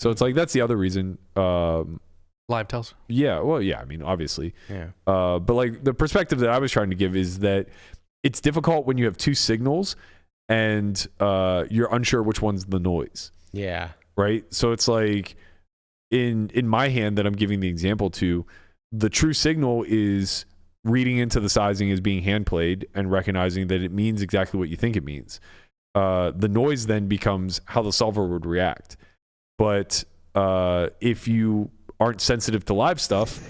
So it's like, that's the other reason. Live tells. Yeah. Well, yeah, I mean, obviously. Yeah. But like the perspective that I was trying to give is that it's difficult when you have 2 signals and you're unsure which one's the noise. Yeah. Right. So it's like in my hand that I'm giving the example to, the true signal is reading into the sizing as being hand played and recognizing that it means exactly what you think it means. The noise then becomes how the solver would react. But if you aren't sensitive to live stuff,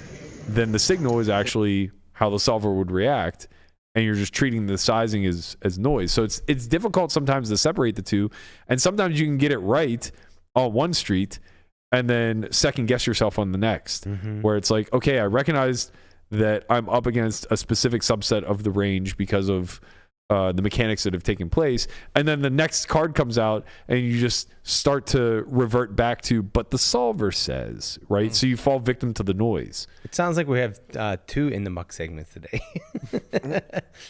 then the signal is actually how the solver would react, and you're just treating the sizing as noise. So it's difficult sometimes to separate the two, and sometimes you can get it right on one street and then second guess yourself on the next, where it's like, okay, I recognized that I'm up against a specific subset of the range because of the mechanics that have taken place. And then the next card comes out and you just start to revert back to, but the solver says, right? So you fall victim to the noise. It sounds like we have 2 in the muck segments today.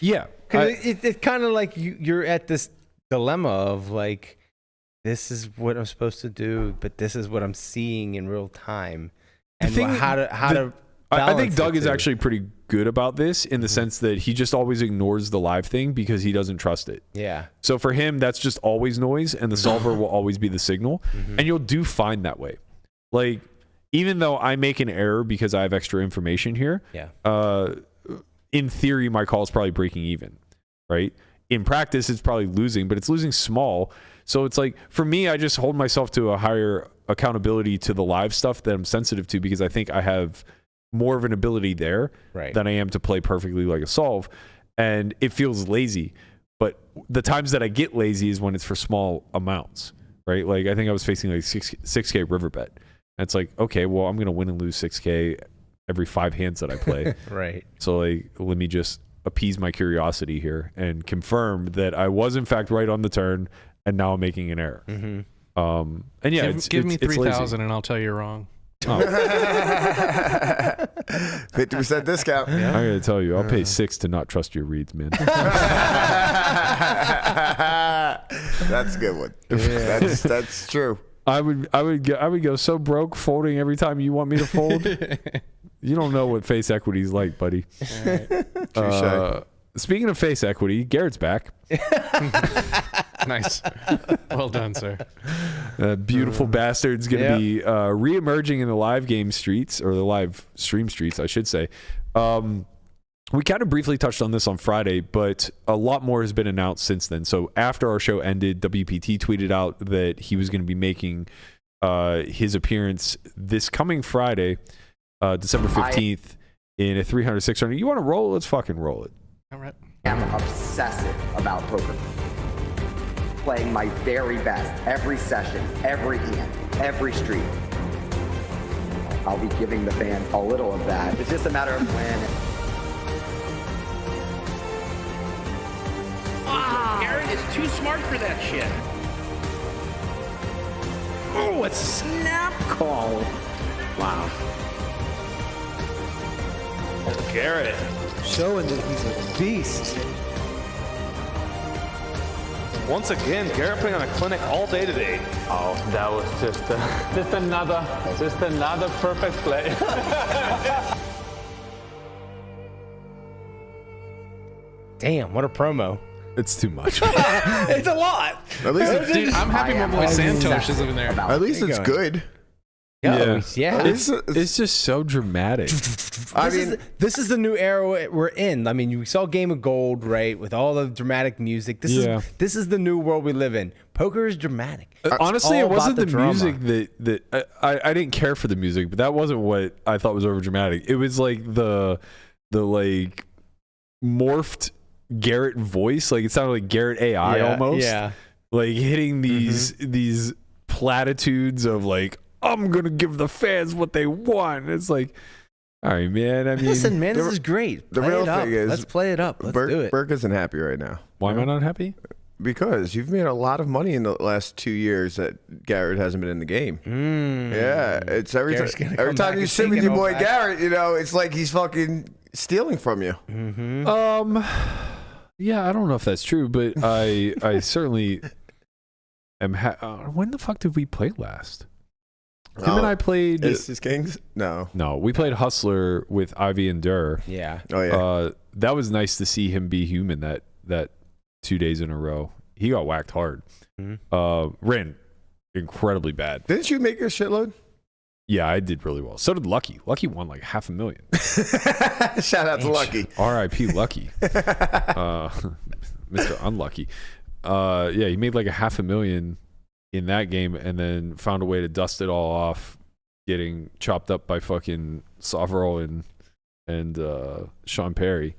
Yeah. It's kind of like you're at this dilemma of like, this is what I'm supposed to do, but this is what I'm seeing in real time. And I think Doug is actually pretty good about this in the sense that he just always ignores the live thing because he doesn't trust it. Yeah. So for him, that's just always noise, and the solver will always be the signal. And you'll do fine that way. Like, even though I make an error because I have extra information here, in theory, my call is probably breaking even, right? In practice, it's probably losing, but it's losing small. So it's like, for me, I just hold myself to a higher accountability to the live stuff that I'm sensitive to because I think I have more of an ability there than I am to play perfectly like a solve. And it feels lazy. But the times that I get lazy is when it's for small amounts, right? Like I think I was facing like 6K river bet. And it's like, okay, well, I'm gonna win and lose 6K every 5 hands that I play. Right. So like, let me just appease my curiosity here and confirm that I was in fact right on the turn, and now I'm making an error. Mm-hmm. And yeah, give me 3,000 lazy. and I'll tell you wrong. 50% discount. I gotta tell you, I'll pay 6 to not trust your reads, man. That's a good one. That's true. I would go so broke folding every time you want me to fold. You don't know what face equity is like, buddy. Touche. Speaking of face equity, Garrett's back. Nice. Well done, sir. Beautiful bastard's going to be re-emerging in the live game streets, or the live stream streets, I should say. We kind of briefly touched on this on Friday, but a lot more has been announced since then. So after our show ended, WPT tweeted out that he was going to be making his appearance this coming Friday, December 15th, in a 300, 600. You want to roll? Let's fucking roll it. All right. I'm obsessive about poker. Playing my very best every session, every hand, every street. I'll be giving the fans a little of that. It's just a matter of when. Garrett is too smart for that shit. Oh, a snap call. Wow. Garrett. Showing that he's a beast. Once again, Garrett putting on a clinic all day today. Oh, that was just another perfect play. Damn, what a promo. It's too much. It's a lot. At least it's, Dude, I'm happy my boy Santosh is in there. at least it's good. Yeah. It's just so dramatic. This is the new era we're in. I mean, you saw Game of Gold, right, with all the dramatic music. This is the new world we live in. Poker is dramatic. Honestly, it wasn't the drama. music that I didn't care for the music, but that wasn't what I thought was over dramatic. It was like the like morphed Garrett voice. Like it sounded like Garrett AI almost. Yeah. Like hitting these platitudes of like, I'm gonna give the fans what they want. It's like, all right, man. I mean, listen, man, this is great. The real thing is, let's play it up. Let's do it. Burke isn't happy right now. why am I not happy? Because you've made a lot of money in the last 2 years that Garrett hasn't been in the game. Yeah, it's every time you sit with your boy Garrett, you know, it's like he's fucking stealing from you. Yeah, I don't know if that's true, but I certainly am. When the fuck did we play last? Him and I played Aces Kings. No, we played Hustler with Ivy and Durr. Yeah. Oh yeah. That was nice to see him be human. That 2 days in a row, he got whacked hard. Ran incredibly bad. Didn't you make a shitload? Yeah, I did really well. So did Lucky. Lucky won like $500,000. Shout out to Lucky. R.I.P. Lucky. Mr. Unlucky. Yeah, he made like $500,000 in that game, and then found a way to dust it all off, getting chopped up by fucking Sovereign and Sean Perry.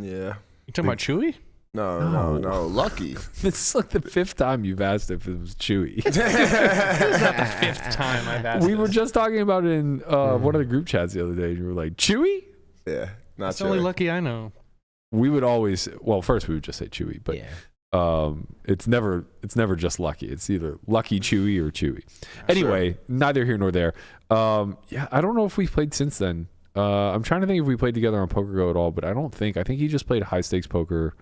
Yeah. You talking about Chewy? No. Lucky. This is like the 5th time you've asked if it was Chewy. It's not the 5th time I've asked. We were just talking about it in one of the group chats the other day. You were like, Chewy? Yeah. Not That's the only Lucky I know. We would always, well, first we would just say Chewy, but it's never just Lucky. It's either Lucky, Chewy, or Chewy. Anyway, neither here nor there. Yeah, I don't know if we've played since then. I'm trying to think if we played together on Poker Go at all, but I don't think. I think he just played high stakes poker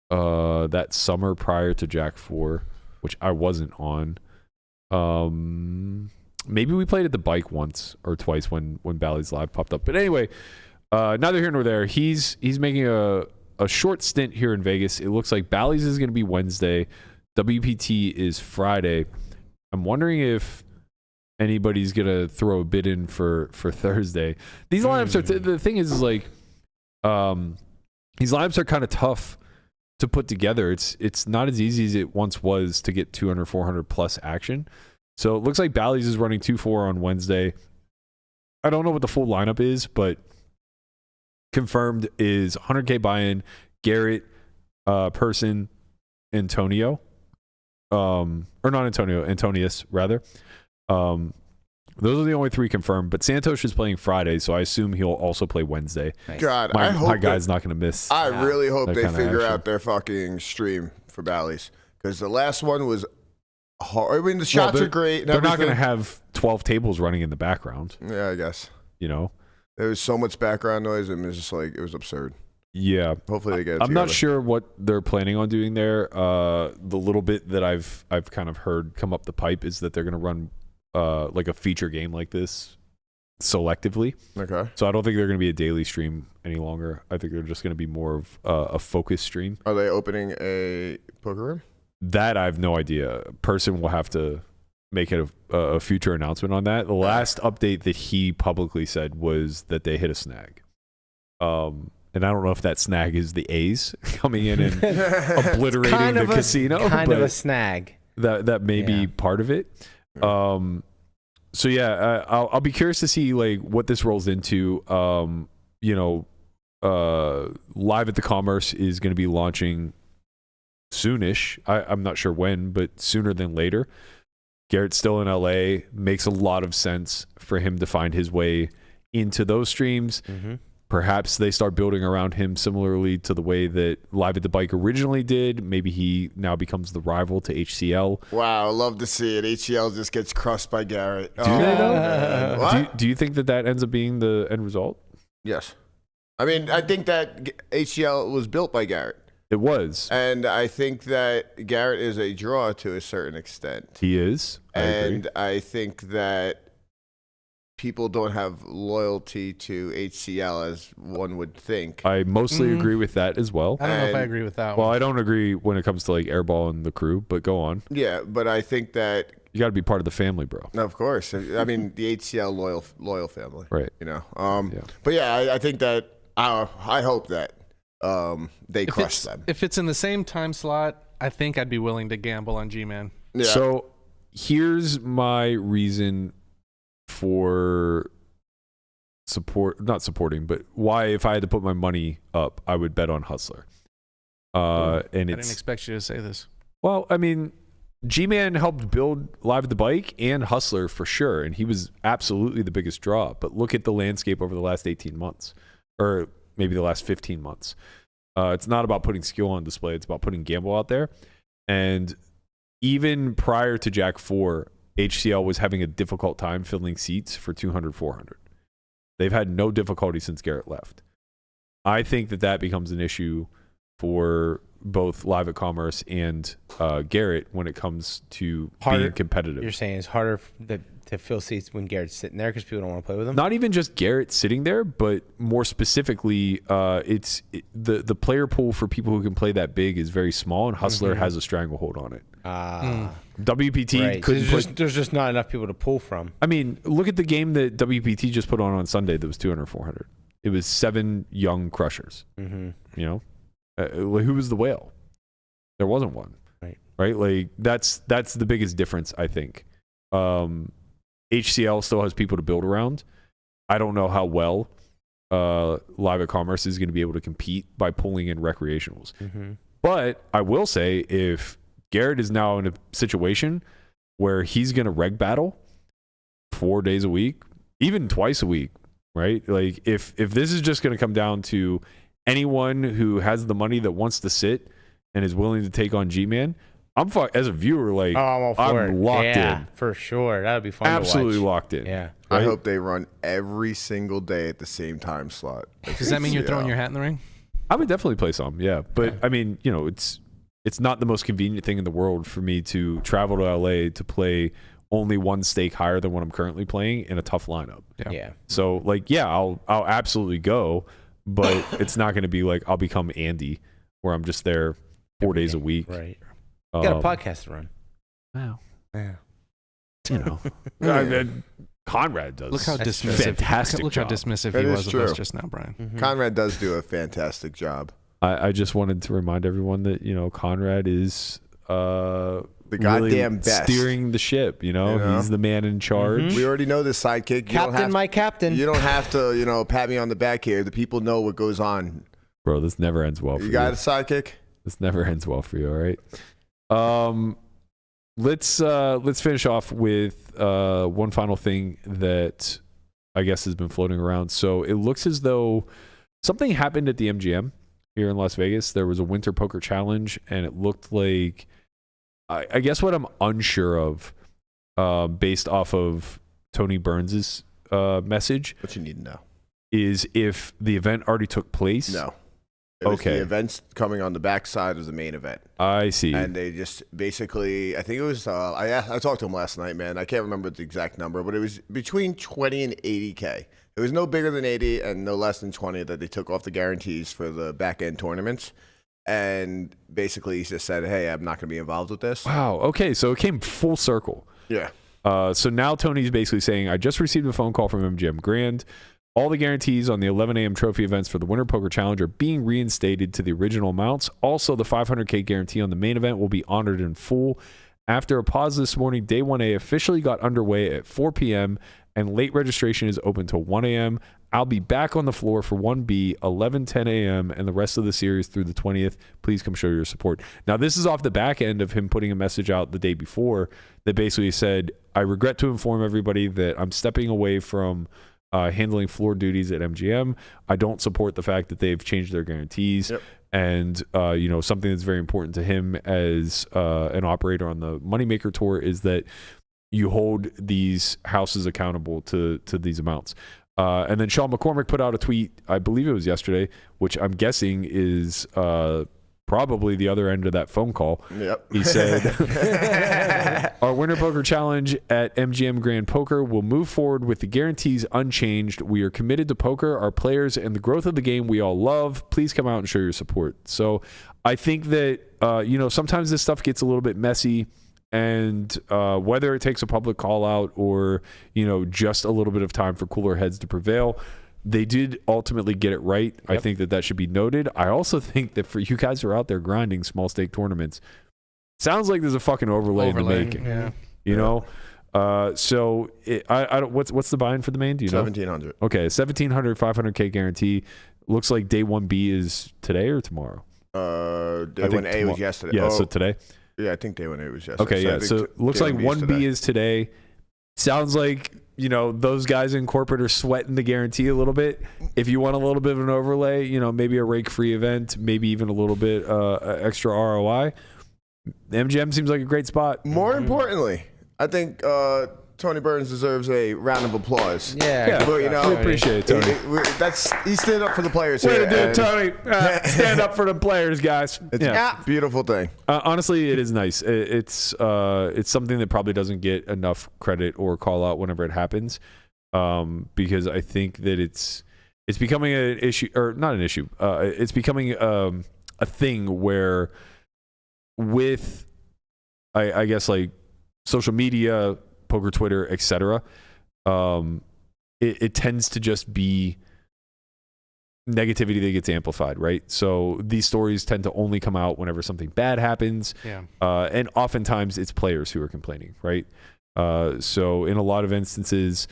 that summer prior to Jack 4, which I wasn't on. Maybe we played at the bike once or twice when Bally's Live popped up. But anyway, neither here nor there. He's making a short stint here in Vegas. It looks like Bally's is going to be Wednesday. WPT is Friday. I'm wondering if anybody's going to throw a bid in for Thursday. These lineups are the thing is like these lineups are kind of tough to put together. It's not as easy as it once was to get 200, 400 plus action. So it looks like Bally's is running 2-4 on Wednesday. I don't know what the full lineup is, but confirmed is 100K buy-in, Garrett, Person, Antonio, or not Antonio, Antonius rather. Those are the only 3 confirmed. But Santos is playing Friday, so I assume he'll also play Wednesday. Nice. God, My I hope guy's not going to miss. I really hope that they kinda figure action. out their fucking stream for Bally's, because the last one was hard. I mean, the shots are great. And They're not going to everything. have 12 tables running in the background. Yeah, I guess. You know? There was so much background noise, and it was just like, it was absurd. Yeah. Hopefully they get it I'm not together. sure what they're planning on doing there. The little bit that I've kind of heard come up the pipe is that they're going to run like a feature game like this selectively. Okay. So I don't think they're going to be a daily stream any longer. I think they're just going to be more of a focus stream. Are they opening a poker room? That I have no idea. Person will have to make it a future announcement on that. The last update that he publicly said was that they hit a snag. And I don't know if that snag is the A's coming in and obliterating the casino. Kind of but a snag. That may be part of it. So yeah, I'll be curious to see like what this rolls into. Live at the Commerce is going to be launching soonish. I'm not sure when, but sooner than later. Garrett's still in LA. Makes a lot of sense for him to find his way into those streams. Mm-hmm. Perhaps they start building around him similarly to the way that Live at the Bike originally did. Maybe he now becomes the rival to HCL. Wow, love to see it. HCL just gets crushed by Garrett. Do they though? Man. What? Do you think that ends up being the end result? Yes. I mean, I think that HCL was built by Garrett. It was. And I think that Garrett is a draw to a certain extent. He is. I agree. And I think that people don't have loyalty to HCL as one would think. I mostly agree with that as well. I don't know if I agree with that Well, one. I don't agree when it comes to like Airball and the crew, but go on. Yeah, but I think that You got to be part of the family, bro. of course. I mean, the HCL loyal family. Right. You know. Yeah. But yeah, I think that I hope that they If crush it's, them. if it's in the same time slot, I think I'd be willing to gamble on Gman. Yeah. So here's my reason for not supporting, but why, if I had to put my money up, I would bet on Hustler. And I it's didn't expect you to say this. well, I mean, Gman helped build Live at the Bike and Hustler for sure, and he was absolutely the biggest draw. But look at the landscape over the last 18 months, or maybe the last 15 months. It's not about putting skill on display; it's about putting gamble out there. And even prior to Jack 4, HCL was having a difficult time filling seats for 200, 400. They've had no difficulty since Garrett left. I think that becomes an issue for both Live at Commerce and Garrett when it comes to being competitive. You're saying it's harder to fill seats when Garrett's sitting there because people don't want to play with him? Not even just Garrett sitting there, but more specifically, the player pool for people who can play that big is very small, and Hustler has a stranglehold on it. WPT couldn't there's just not enough people to pull from. I mean, look at the game that WPT just put on Sunday that was 200, 400. It was 7 young crushers. Mm-hmm. You know? Who was the whale? There wasn't one. Right? Like, that's the biggest difference, I think. HCL still has people to build around. I don't know how well Live at Commerce is going to be able to compete by pulling in recreationals. Mm-hmm. But I will say, if Garrett is now in a situation where he's going to reg battle 4 days a week, even twice a week, right? Like, if this is just going to come down to anyone who has the money that wants to sit and is willing to take on Gman, as a viewer, like, I'm locked in. For sure. That would be fun Absolutely to watch. locked in. Yeah. I hope they run every single day at the same time slot. Does that mean you're throwing your hat in the ring? I would definitely play some, yeah. But, I mean, you know, it's not the most convenient thing in the world for me to travel to LA to play only one stake higher than what I'm currently playing in a tough lineup. Yeah. So, like, yeah, I'll absolutely go, but it's not going to be like I'll become Andy, where I'm just there 4 days a week. Right. You got a podcast to run. Wow. Yeah. You know. Conrad does. Look how That's dismissive. Fantastic Look job. how dismissive That he is was true. of us just now, Brian. Mm-hmm. Conrad does do a fantastic job. I just wanted to remind everyone that, you know, Conrad is The really goddamn best. steering the ship, you know? You know? He's the man in charge. We already know this sidekick. Captain. You don't have to, pat me on the back here. The people know what goes on. Bro, this never ends well for you. You got a sidekick? This never ends well for you, all right? let's finish off with one final thing that I guess has been floating around. So it looks as though something happened at the MGM here in Las Vegas. There was a winter poker challenge, and it looked like, I guess what I'm unsure of, based off of Tony Burns's message. What you need to know is if the event already took place. No. It was the event's coming on the backside of the main event. I see. And they just basically, I think it was, I talked to him last night, man. I can't remember the exact number, but it was between 20 and 80K. It was no bigger than 80 and no less than 20 that they took off the guarantees for the back-end tournaments. And basically he just said, hey, I'm not going to be involved with this. Wow. Okay. So it came full circle. Yeah. So now Tony's basically saying, I just received a phone call from MGM Grand. All the guarantees on the 11 a.m. trophy events for the Winter Poker Challenge are being reinstated to the original amounts. Also, the $500K guarantee on the main event will be honored in full. After a pause this morning, Day 1A officially got underway at 4 p.m., and late registration is open till 1 a.m. I'll be back on the floor for 1B, 11:10 a.m., and the rest of the series through the 20th. Please come show your support. Now, this is off the back end of him putting a message out the day before that basically said, I regret to inform everybody that I'm stepping away from handling floor duties at MGM. I don't support the fact that they've changed their guarantees. Yep. And, something that's very important to him as an operator on the Moneymaker Tour is that you hold these houses accountable to these amounts. And then Sean McCormick put out a tweet, I believe it was yesterday, which I'm guessing is probably the other end of that phone call. Yep. He said, our Winter Poker Challenge at MGM Grand Poker will move forward with the guarantees unchanged. We are committed to poker, our players, and the growth of the game we all love. Please come out and show your support. So I think that, sometimes this stuff gets a little bit messy. And whether it takes a public call out or, just a little bit of time for cooler heads to prevail, they did ultimately get it right. Yep. I think that should be noted. I also think that for you guys who are out there grinding small stake tournaments, sounds like there's a fucking overlay in the making. Yeah. So I don't. What's the buy-in for the main? Do you know? 1,700. Okay, 1,700, $500K guarantee. Looks like day 1B is today or tomorrow. Day 1A was yesterday. Yeah, so today. Yeah, I think day 1A was yesterday. Okay, yeah. So looks like 1B is today. Sounds like, those guys in corporate are sweating the guarantee a little bit. If you want a little bit of an overlay, maybe a rake-free event, maybe even a little bit extra ROI, MGM seems like a great spot. More importantly, I think Tony Burns deserves a round of applause. Yeah. We appreciate it, Tony. He stood up for the players Way here. to do it, Tony. Stand up for the players, guys. It's a beautiful thing. Honestly, it is nice. It's something that probably doesn't get enough credit or call out whenever it happens, because I think that it's becoming an issue, or not an issue. It's becoming a thing where, with I guess like social media, poker Twitter, etc., it tends to just be negativity that gets amplified, right? So these stories tend to only come out whenever something bad happens. Yeah. And oftentimes it's players who are complaining, right? So in a lot of instances,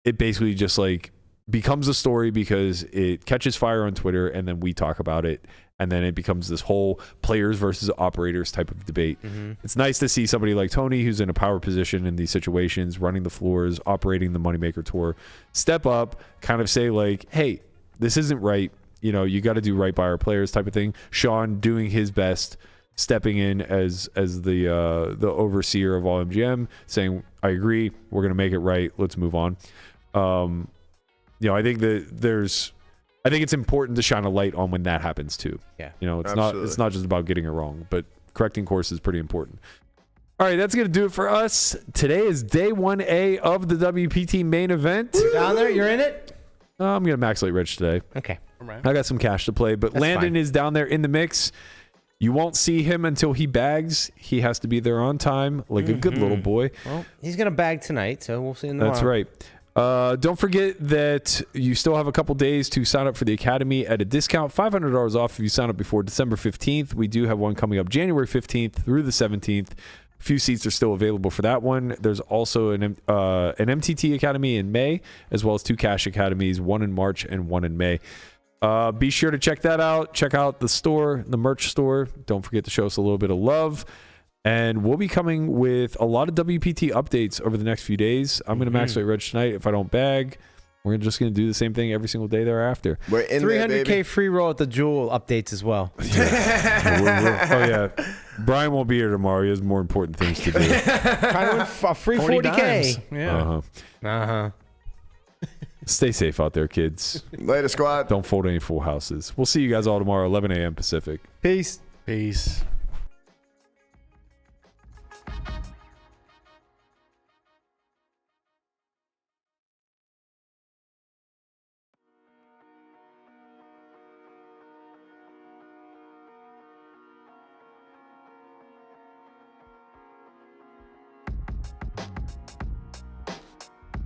it basically just like becomes a story because it catches fire on Twitter, and then we talk about it, and then it becomes this whole players versus operators type of debate. Mm-hmm. It's nice to see somebody like Tony, who's in a power position in these situations, running the floors, operating the Moneymaker Tour, step up, kind of say like, hey, this isn't right. You got to do right by our players type of thing. Sean doing his best, stepping in as the overseer of all MGM, saying, I agree, we're going to make it right. Let's move on. I think that I think it's important to shine a light on when that happens too. Yeah. It's not just about getting it wrong, but correcting course is pretty important. All right, that's going to do it for us. Today is day 1A of the WPT main event. You down there? You're in it? I'm going to max late rich today. Okay. All right. I got some cash to play, but That's Landon fine. is down there in the mix. You won't see him until he bags. He has to be there on time, like a good little boy. Well, he's going to bag tonight, so we'll see him tomorrow. That's right. Don't forget that you still have a couple days to sign up for the Academy at a discount, $500 off if you sign up before December 15th. We do have one coming up January 15th through the 17th. A few seats are still available for that one. There's also an MTT Academy in May, as well as 2 cash academies, one in March and one in May. Be sure to check that out. Check out the store, the merch store. Don't forget to show us a little bit of love. And we'll be coming with a lot of WPT updates over the next few days. I'm going to max weight reg tonight. If I don't bag, we're just going to do the same thing every single day thereafter. We're in 300K free roll at the Jewel updates as well. Oh, yeah. Brian won't be here tomorrow. He has more important things to do. Trying to win a free 40K. Yeah. Uh-huh. Stay safe out there, kids. Later, squad. Don't fold any full houses. We'll see you guys all tomorrow, 11 a.m. Pacific. Peace. Peace.